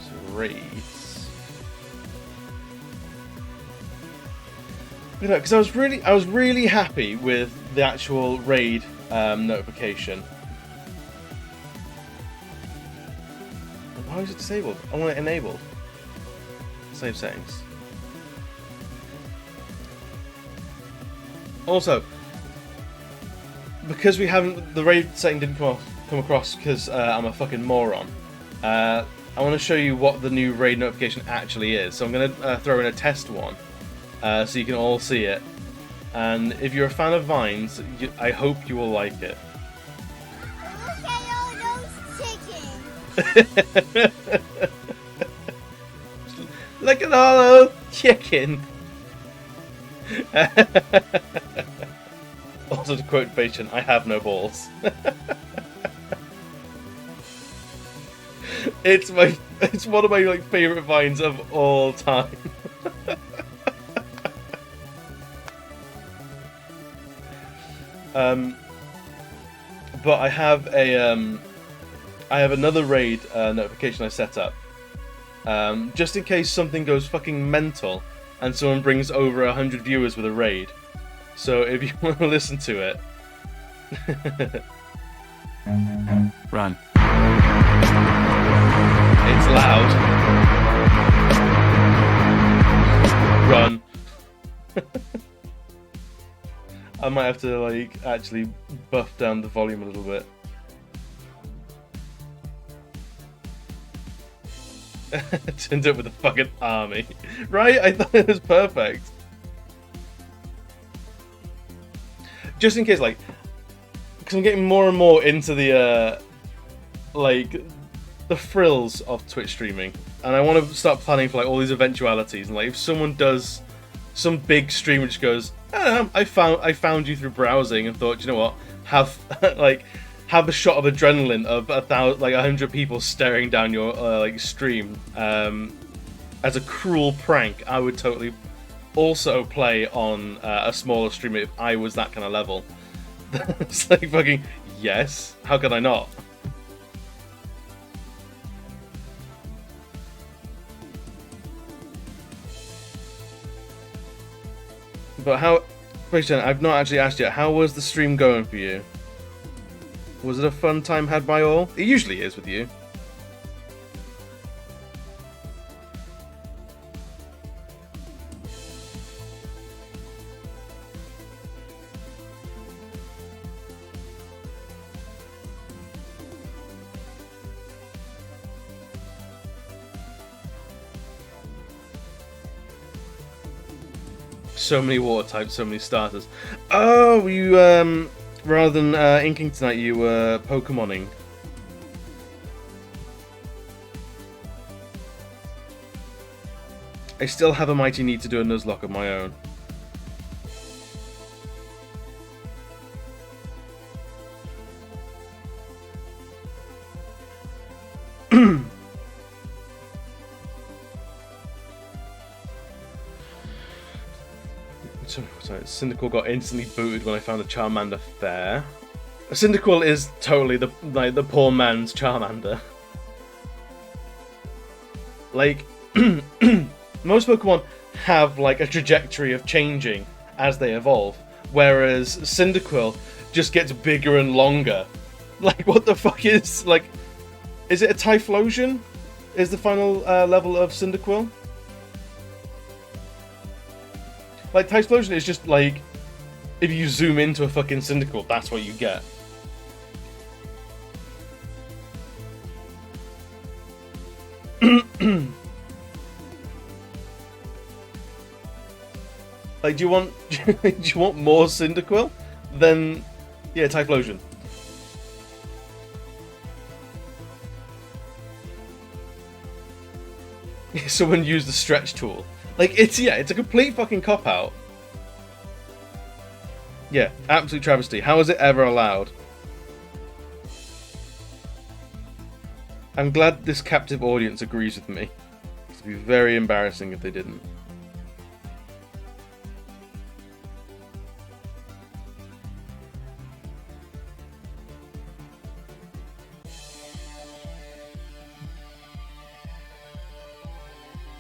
So raids. You know, because I was really happy with the actual raid notification. Why is it disabled? I want it enabled. Save settings. Also, because we haven't, the raid setting didn't come across because I'm a fucking moron. I want to show you what the new raid notification actually is. So I'm going to throw in a test one, so you can all see it. And if you're a fan of Vines, I hope you will like it. Look at all those chickens. Look at all those chicken. Also, to quote Bacon, I have no balls. It's one of my like favorite vines of all time. But I have another raid notification I set up, just in case something goes fucking mental and someone brings over 100 viewers with a raid. So if you want to listen to it, Run. it's loud. Run. I might have to like actually buff down the volume a little bit. Turned up with a fucking army. Right? I thought it was perfect. Just in case, like, because I'm getting more and more into the, like, the frills of Twitch streaming. And I want to start planning for, like, all these eventualities. And, like, if someone does, some big stream which goes, I don't know, I found you through browsing and thought, you know what, have, like, have a shot of adrenaline of 100 people staring down your like stream as a cruel prank. I would totally also play on a smaller stream if I was that kind of level. It's like fucking yes. How could I not? But how? Christian, I've not actually asked yet. How was the stream going for you? Was it a fun time had by all? It usually is with you. So many water types, so many starters. Oh, you rather than inking tonight, you were Pokemoning. I still have a mighty need to do a Nuzlocke of my own. Sorry, Cyndaquil got instantly booted when I found a Charmander fair. Cyndaquil is totally the poor man's Charmander. Like, most Pokemon have like a trajectory of changing as they evolve, whereas Cyndaquil just gets bigger and longer. Like, what the fuck is, like, is it a Typhlosion? Is the final level of Cyndaquil? Like, Typhlosion is just, like, if you zoom into a fucking Cyndaquil, that's what you get. Like, do you want more Cyndaquil? Then Yeah, Typhlosion. Someone used the stretch tool. Like, it's a complete fucking cop-out. Yeah, absolute travesty. How is it ever allowed? I'm glad this captive audience agrees with me. It would be very embarrassing if they didn't.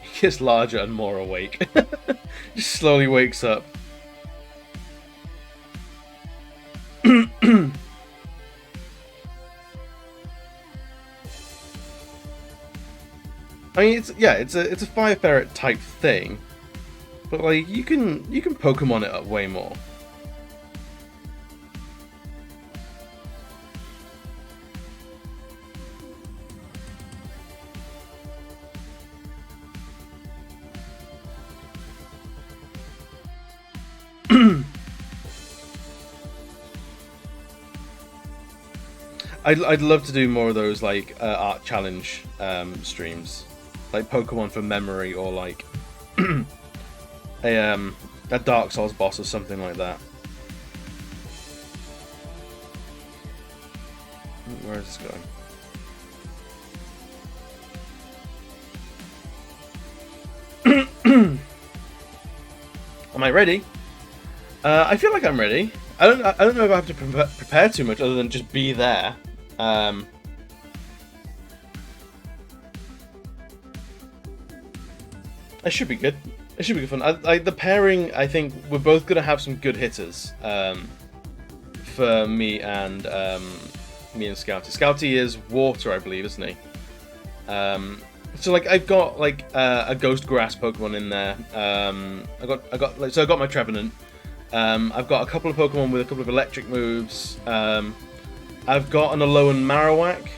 He gets larger and more awake. Just slowly wakes up. I mean, it's a fire ferret type thing, but like you can Pokemon it up way more. I'd love to do more of those like art challenge streams, like Pokemon from memory, or like a Dark Souls boss or something like that. Where is this going? Am I ready? I feel like I'm ready. I don't know if I have to prepare too much other than just be there. It should be good. It should be good fun. The pairing, I think we're both gonna have some good hitters. For me and Scouty. Scouty is water, I believe, isn't he? So like I've got like a Ghost Grass Pokemon in there. I got my Trevenant. I've got a couple of Pokemon with a couple of electric moves. I've got an Alolan Marowak,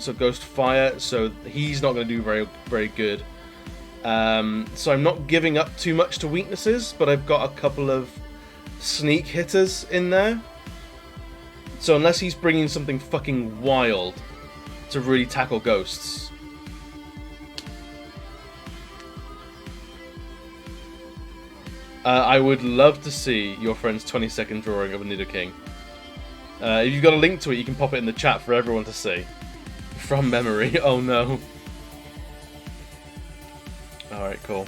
so Ghost Fire, so he's not going to do very good. So I'm not giving up too much to weaknesses, but I've got a couple of sneak hitters in there. So unless he's bringing something fucking wild to really tackle ghosts. I would love to see your friend's 20-second drawing of a Nidoking. If you've got a link to it, you can pop it in the chat for everyone to see. From memory. Oh no. Alright, cool.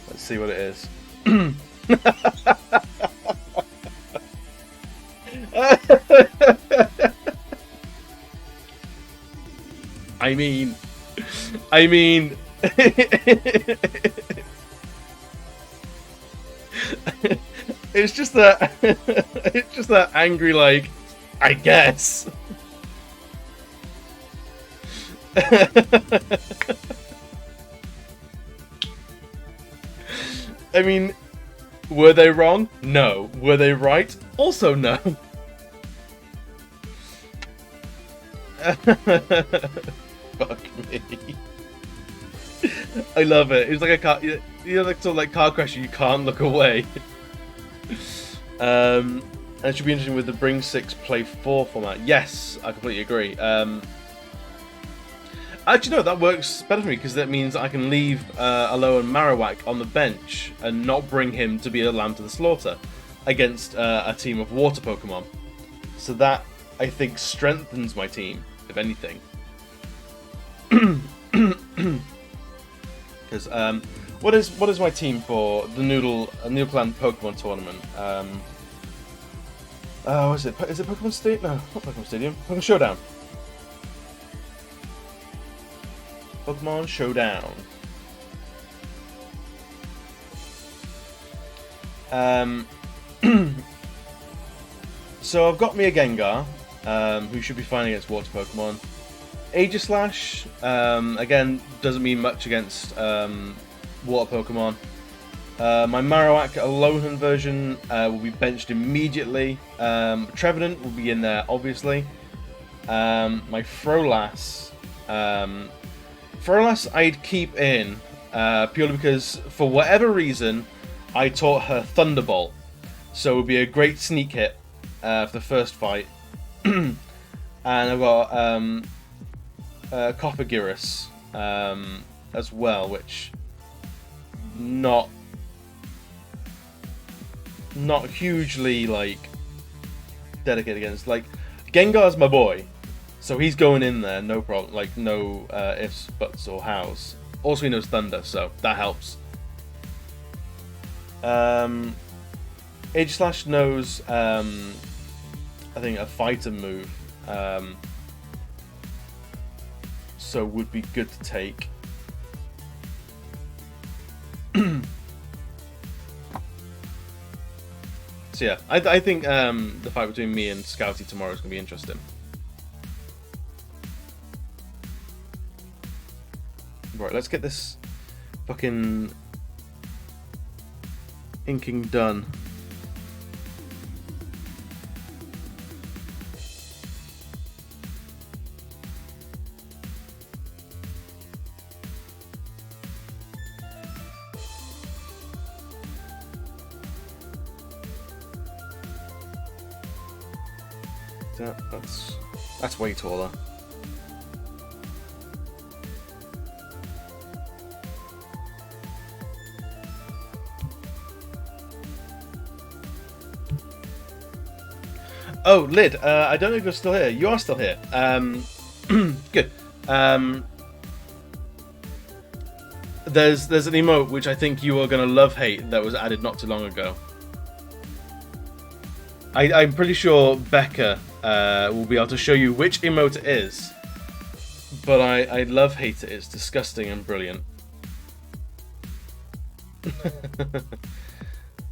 Let's see what it is. I mean... It's just that angry, like, I guess. I mean, were they wrong? No. Were they right? Also no. Fuck me. I love it. It's like a car, you know, like sort of like car crash. You can't look away. And it should be interesting with the Bring 6 Play 4 format. Yes, I completely agree. Actually, no, that works better for me because that means I can leave Alolan Marowak on the bench and not bring him to be a lamb to the slaughter against a team of water Pokemon. So that, I think, strengthens my team, if anything. Because what is my team for the Noodle Clan Pokemon tournament? What is it? Is it Pokemon Stadium? No, not Pokemon Stadium. Pokemon Showdown. Pokemon Showdown. So I've got me a Gengar, who should be fine against water Pokemon. Aegislash, again, doesn't mean much against water Pokemon. My Marowak Alolan version will be benched immediately. Trevenant will be in there, obviously. My Frolas, I'd keep in, purely because, for whatever reason, I taught her Thunderbolt. So it would be a great sneak hit for the first fight, and I've got Coppergirus as well, which not hugely like dedicated against. Like Gengar's my boy, so he's going in there, no problem. Like no ifs, buts, or hows. Also, he knows Thunder, so that helps. Aegislash knows, I think, a fighter move, so would be good to take. So yeah, I think the fight between me and Scouty tomorrow is going to be interesting. Right, let's get this fucking inking done. That's way taller. Oh, Lid, I don't know if you're still here. You are still here. Good. There's an emote which I think you are going to love-hate that was added not too long ago. I'm pretty sure Becca will be able to show you which emote it is. But I love-hate it. It's disgusting and brilliant.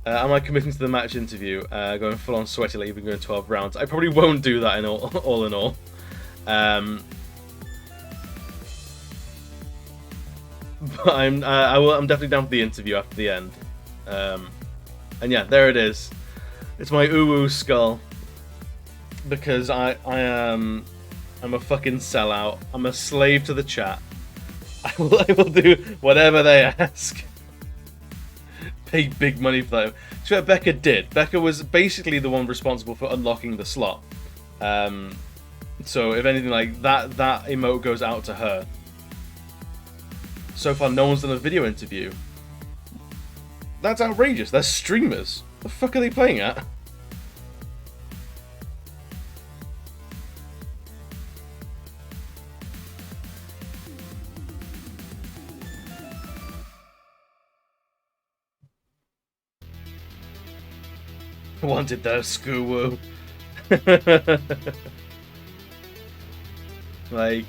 Am I committing to the match interview? Going full on sweaty like you've been going 12 rounds. I probably won't do that in all in all. But I'm definitely down for the interview after the end. And yeah, there it is. It's my uwu skull. Because I'm a fucking sellout. I'm a slave to the chat. I will do whatever they ask. Pay big money for that. So what Becca did. Becca was basically the one responsible for unlocking the slot. So if anything like that emote goes out to her. So far, no one's done a video interview. That's outrageous. They're streamers. The fuck are they playing at? Wanted the skoo-woo. Like,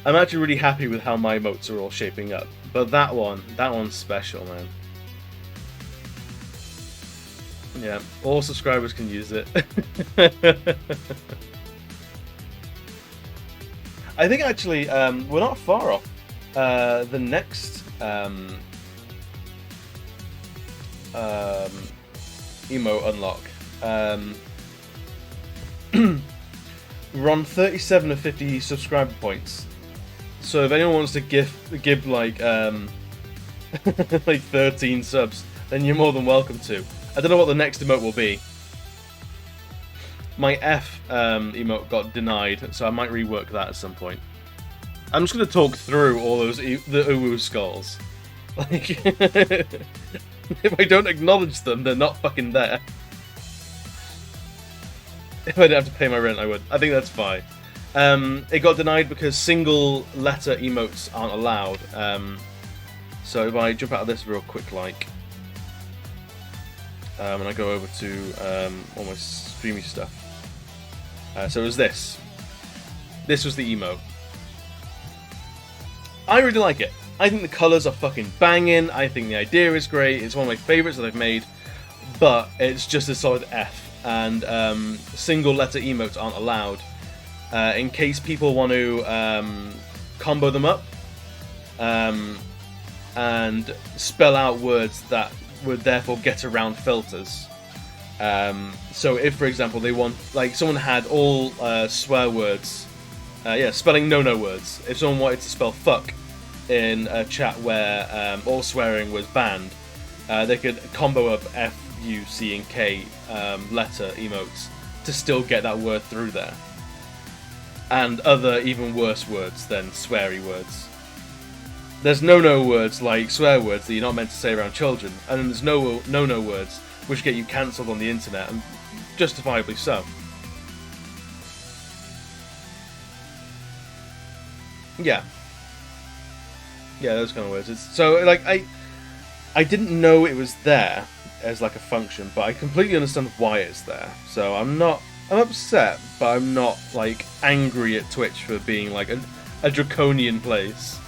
I'm actually really happy with how my emotes are all shaping up. But that one's special, man. Yeah, all subscribers can use it. I think actually, we're not far off. The next emote unlock. We're on 37 of 50 subscriber points. So if anyone wants to give like like 13 subs, then you're more than welcome to. I don't know what the next emote will be. My F emote got denied, so I might rework that at some point. I'm just gonna talk through all those the uwu skulls. Like, if I don't acknowledge them, they're not fucking there. If I didn't have to pay my rent, I would. I think that's fine. It got denied because single letter emotes aren't allowed. So if I jump out of this real quick, like, and I go over to all my streamy stuff. So it was this. This was the emote. I really like it. I think the colours are fucking banging. I think the idea is great. It's one of my favourites that I've made. But it's just a solid F. And single letter emotes aren't allowed. In case people want to combo them up. And spell out words that would therefore get around filters. So if, for example, they want, like, someone had all swear words, spelling no words. If someone wanted to spell fuck in a chat where all swearing was banned, they could combo up U, C, and K letter emotes to still get that word through there. And other even worse words than sweary words. There's no-no words like swear words that you're not meant to say around children, and then there's no-no words which get you cancelled on the internet, and justifiably so. Yeah, those kind of words. So like I didn't know it was there as like a function, but I completely understand why it's there. So I'm upset, but I'm not like angry at Twitch for being like a draconian place.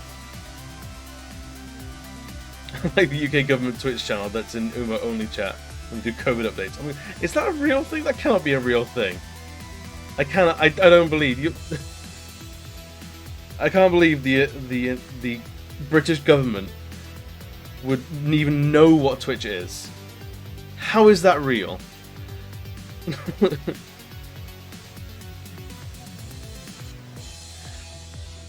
Like the UK government Twitch channel that's in Uma only chat and do COVID updates. I mean, is that a real thing? That cannot be a real thing. I don't believe you. I can't believe the British government would even know what Twitch is. How is that real?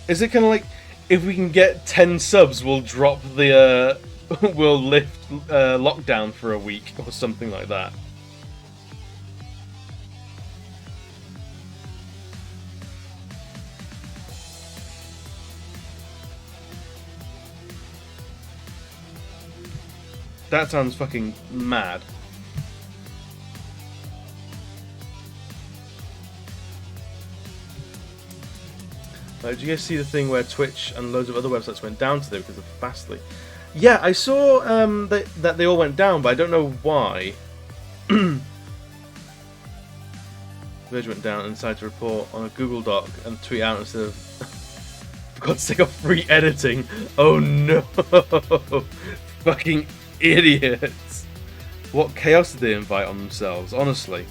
Is it kind of like, if we can get 10 subs, we'll drop the we'll lift lockdown for a week or something like that? That sounds fucking mad. Did you guys see the thing where Twitch and loads of other websites went down today because of Fastly? Yeah, I saw that they all went down, but I don't know why. Verge went down and decided to report on a Google Doc and tweet out instead of for God's sake, of free editing. Oh no! Fucking idiots! What chaos did they invite on themselves, honestly?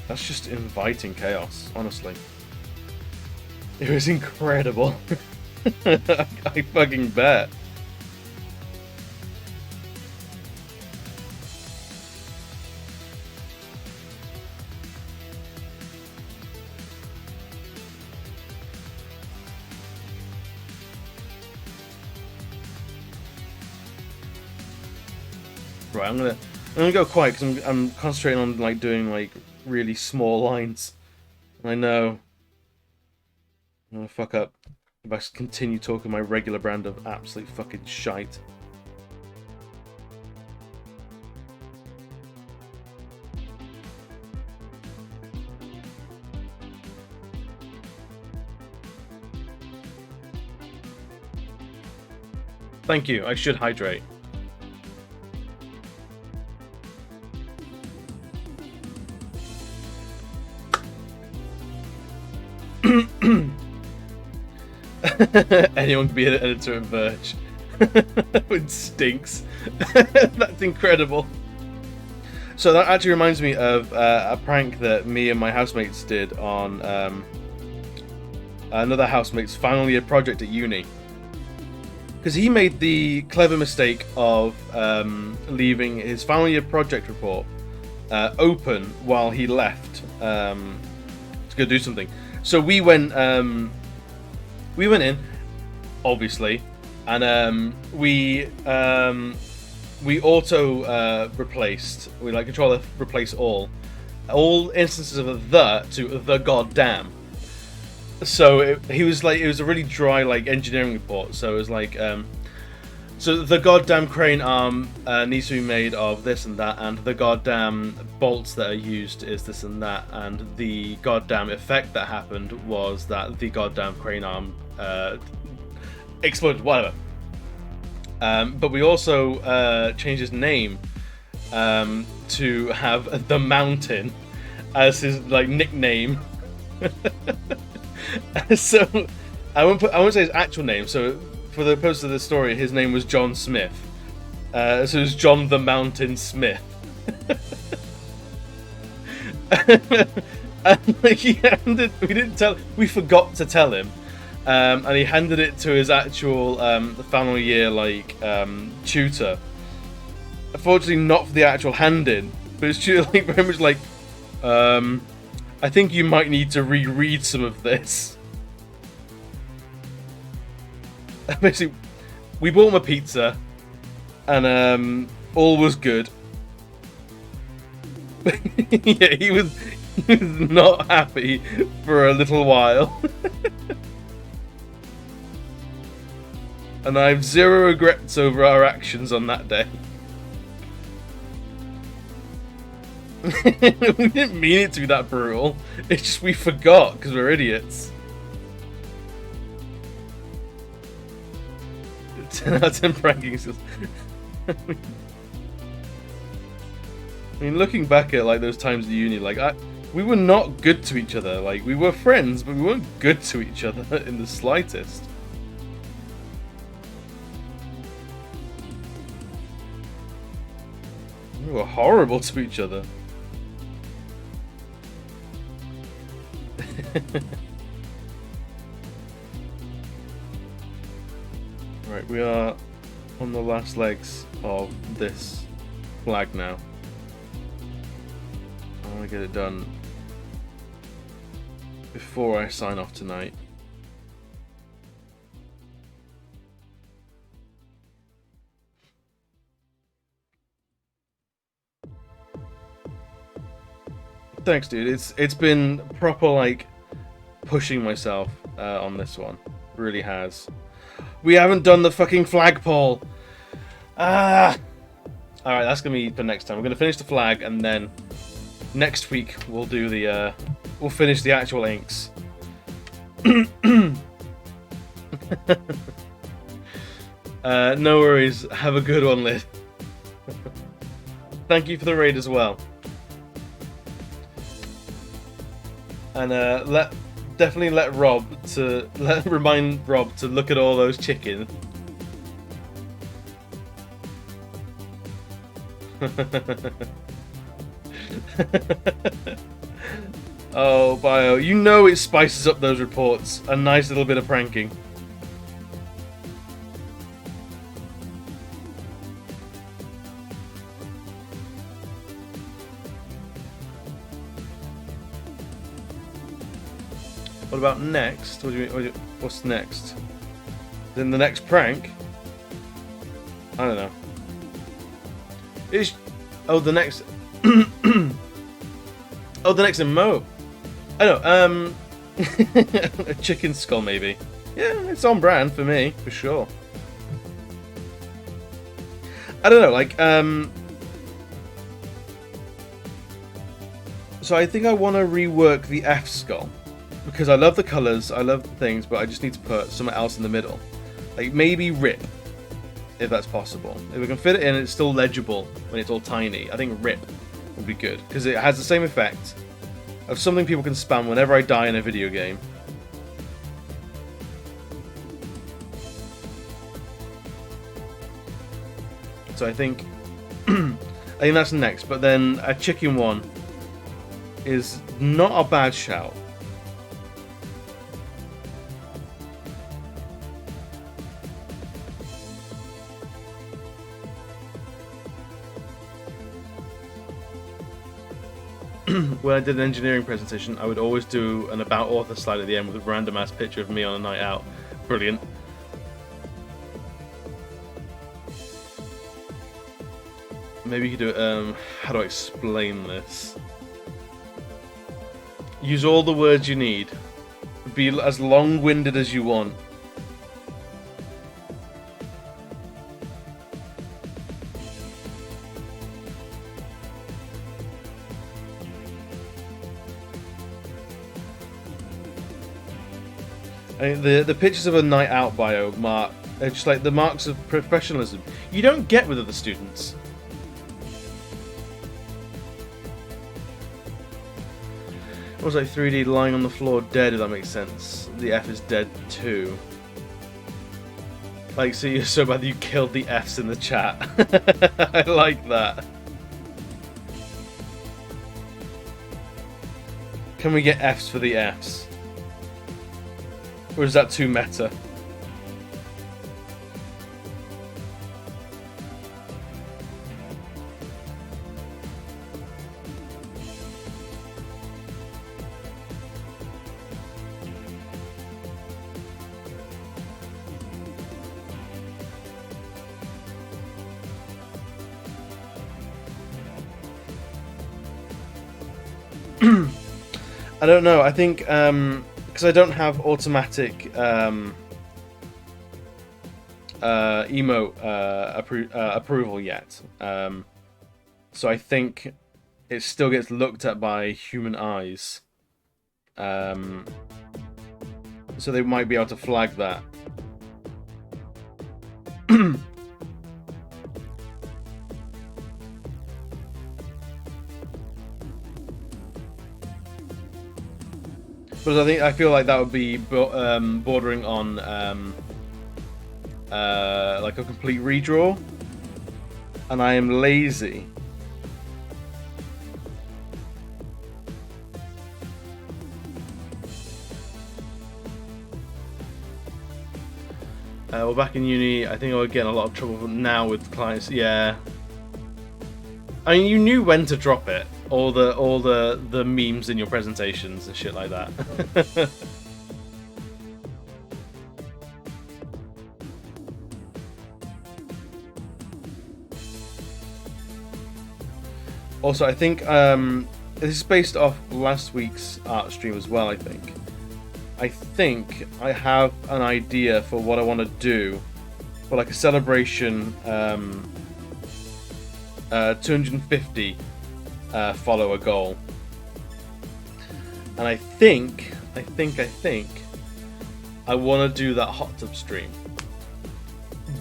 That's just inviting chaos, honestly. It was incredible. I fucking bet. Right, I'm gonna go quiet because I'm concentrating on like doing like really small lines. I know I'm gonna fuck up if I continue talking my regular brand of absolute fucking shite. Thank you, I should hydrate. Anyone can be an editor at Verge. It stinks. That's incredible. So that actually reminds me of a prank that me and my housemates did on another housemate's final year project at uni. Because he made the clever mistake of leaving his final year project report open while he left to go do something. So we went in, obviously, and we auto replaced. We like control F replace all instances of the to the goddamn. So he was like, it was a really dry like engineering report. So it was like, so the goddamn crane arm needs to be made of this and that, and the goddamn bolts that are used is this and that, and the goddamn effect that happened was that the goddamn crane arm exploded, whatever. But we also changed his name to have the Mountain as his like nickname. So I won't say his actual name. So for the purpose of the story, his name was John Smith. So it was John the Mountain Smith. And like we forgot to tell him, and he handed it to his actual the final year like tutor. Unfortunately, not for the actual hand-in, but it's like very much like I think you might need to reread some of this. Basically, we bought him a pizza, and all was good. Yeah, he was not happy for a little while. And I have zero regrets over our actions on that day. We didn't mean it to be that brutal. It's just we forgot because we're idiots. 10 out of 10 pranking skills. I mean, looking back at like those times at uni, like we were not good to each other. Like we were friends, but we weren't good to each other in the slightest. We were horrible to each other. Right, we are on the last legs of this flag now. I want to get it done before I sign off tonight. Thanks, dude. It's been proper like pushing myself on this one. It really has. We haven't done the fucking flagpole. Alright, that's gonna be for next time. We're gonna finish the flag and then next week we'll do the we'll finish the actual inks. No worries. Have a good one, Lid. Thank you for the raid as well. And definitely remind Rob to look at all those chickens. Oh, Bio, you know it spices up those reports. A nice little bit of pranking. What about next? What do you mean? What's next? Then the next prank? I don't know. The next. Oh, the next in Mo. I know. A chicken skull, maybe. Yeah, it's on brand for me, for sure. I don't know, like, so I think I want to rework the F skull. Because I love the colours, I love the things, but I just need to put something else in the middle. Like, maybe rip, if that's possible. If we can fit it in, it's still legible when it's all tiny. I think rip would be good, because it has the same effect of something people can spam whenever I die in a video game. So I think that's next, but then a chicken one is not a bad shout. When I did an engineering presentation, I would always do an about author slide at the end with a random ass picture of me on a night out. Brilliant. Maybe you could do how do I explain this? Use all the words you need. Be as long-winded as you want. I mean, the pictures of a night out bio mark are just like the marks of professionalism you don't get with other students. It was like 3D lying on the floor dead, if that makes sense. The F is dead too. Like, so you're so bad that you killed the Fs in the chat. I like that. Can we get Fs for the Fs? Or is that too meta? I don't know. I think because I don't have automatic emote approval yet, so I think it still gets looked at by human eyes. So they might be able to flag that. But I feel like that would be bordering on like a complete redraw, and I am lazy. Well, back in uni, I think I would get in a lot of trouble now with clients. Yeah, I mean, you knew when to drop it. All the memes in your presentations and shit like that. Also, I think this is based off last week's art stream as well. I think I have an idea for what I want to do for like a celebration 250 follower goal, and I think I want to do that hot tub stream,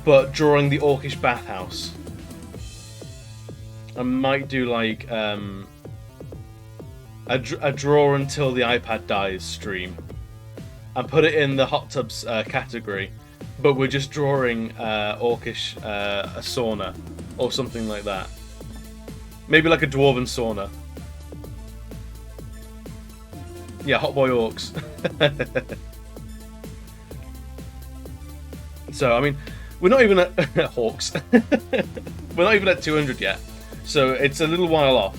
but drawing the orcish bathhouse. I might do like a draw until the iPad dies stream, and put it in the hot tubs category, but we're just drawing orcish a sauna or something like that. Maybe like a dwarven sauna. Yeah, hot boy orcs. So I mean, we're not even at hawks. We're not even at 200 yet, so it's a little while off.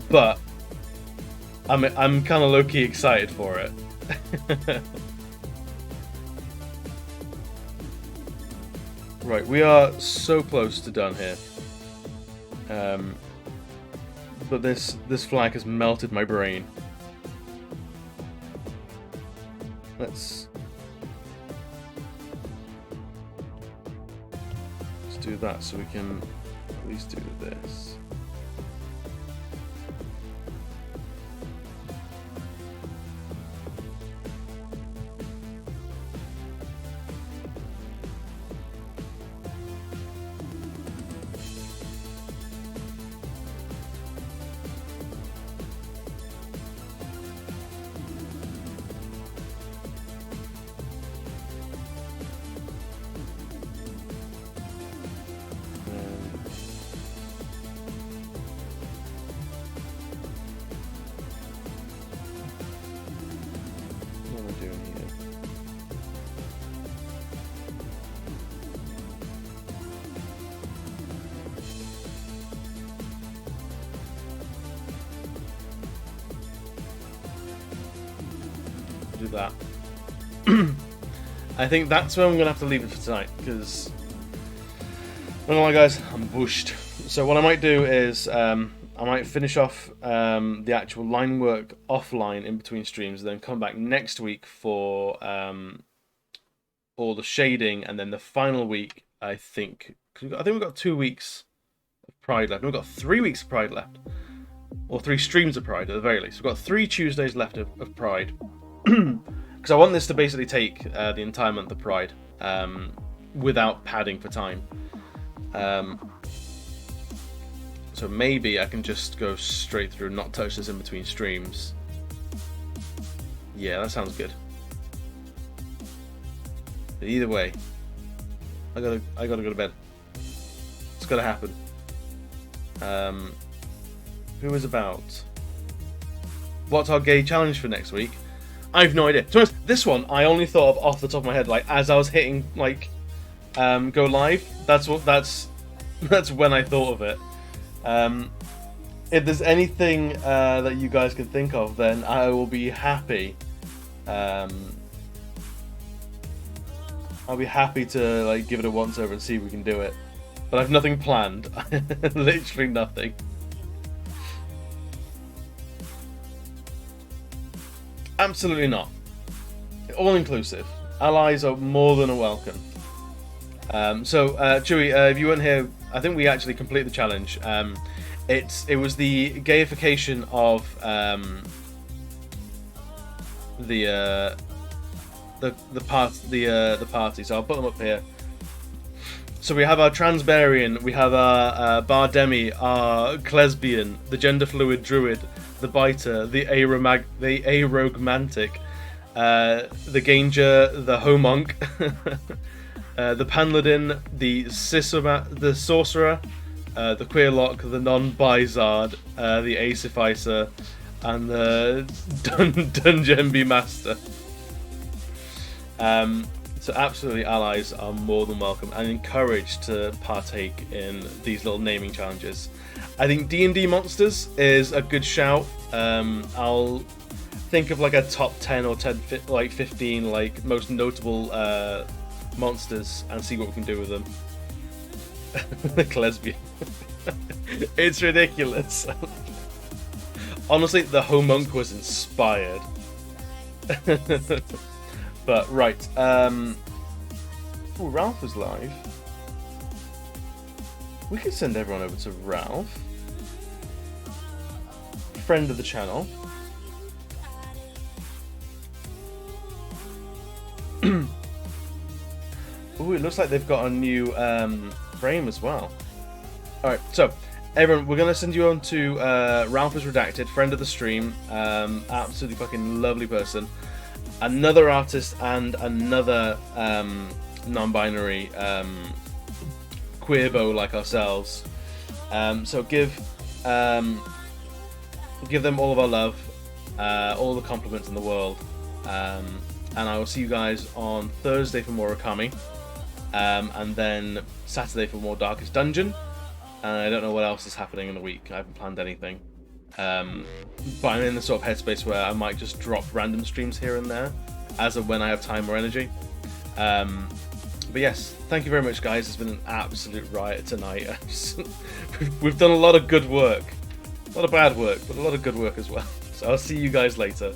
But I'm kind of low-key excited for it. Right, we are so close to done here. But this flag has melted my brain. Let's do that so we can at least do this. What am I doing here? Do that. I think that's where I'm going to have to leave it for tonight, because I don't know why, guys, I'm bushed. So what I might do is I might finish off the actual line work offline in between streams, then come back next week for all the shading, and then the final week, I think we've got 2 weeks of Pride left. We've got 3 weeks of Pride left, or 3 streams of Pride at the very least. We've got 3 Tuesdays left of Pride. Because I want this to basically take the entire month of Pride without padding for time. So maybe I can just go straight through, not touch this in between streams. Yeah, that sounds good. But either way, I gotta go to bed. It's gotta happen. Who is about? What's our gay challenge for next week? I have no idea. To be honest, this one I only thought of off the top of my head, like as I was hitting like go live. That's when I thought of it. If there's anything that you guys can think of, then I will be happy. I'll be happy to like give it a once over and see if we can do it. But I've nothing planned. Literally nothing. Absolutely not. All inclusive. Allies are more than welcome. So, Chewie, if you weren't here, I think we actually completed the challenge. It was the gayification of the party. So I'll put them up here. So we have our Transbarian, we have our Bardemi, our Klesbian, the gender fluid druid, the biter, the aromantic, the Ganger, the Homonk, the Pan-Paladin, the sorcerer, the Queerlock, the non-Bizard, the Acificer, and the Dungeon Master. So absolutely, allies are more than welcome and encouraged to partake in these little naming challenges. I think D&D Monsters is a good shout. I'll think of like a top 10 or 15 like most notable monsters and see what we can do with them. The Klesbian. It's ridiculous. Honestly, the Homonk was inspired. But right, ooh, Ralph is live. We could send everyone over to Ralph, friend of the channel. Ooh, it looks like they've got a new frame as well. All right, so everyone, we're gonna send you on to Ralph is Redacted, friend of the stream, absolutely fucking lovely person. Another artist and another non-binary queerbo like ourselves. So give them all of our love, all the compliments in the world, and I will see you guys on Thursday for more Okami, and then Saturday for more Darkest Dungeon. And I don't know what else is happening in the week. I haven't planned anything. But I'm in the sort of headspace where I might just drop random streams here and there as of when I have time or energy. But yes, thank you very much, guys. It's been an absolute riot tonight. We've done a lot of good work. A lot of bad work, but a lot of good work as well. So I'll see you guys later.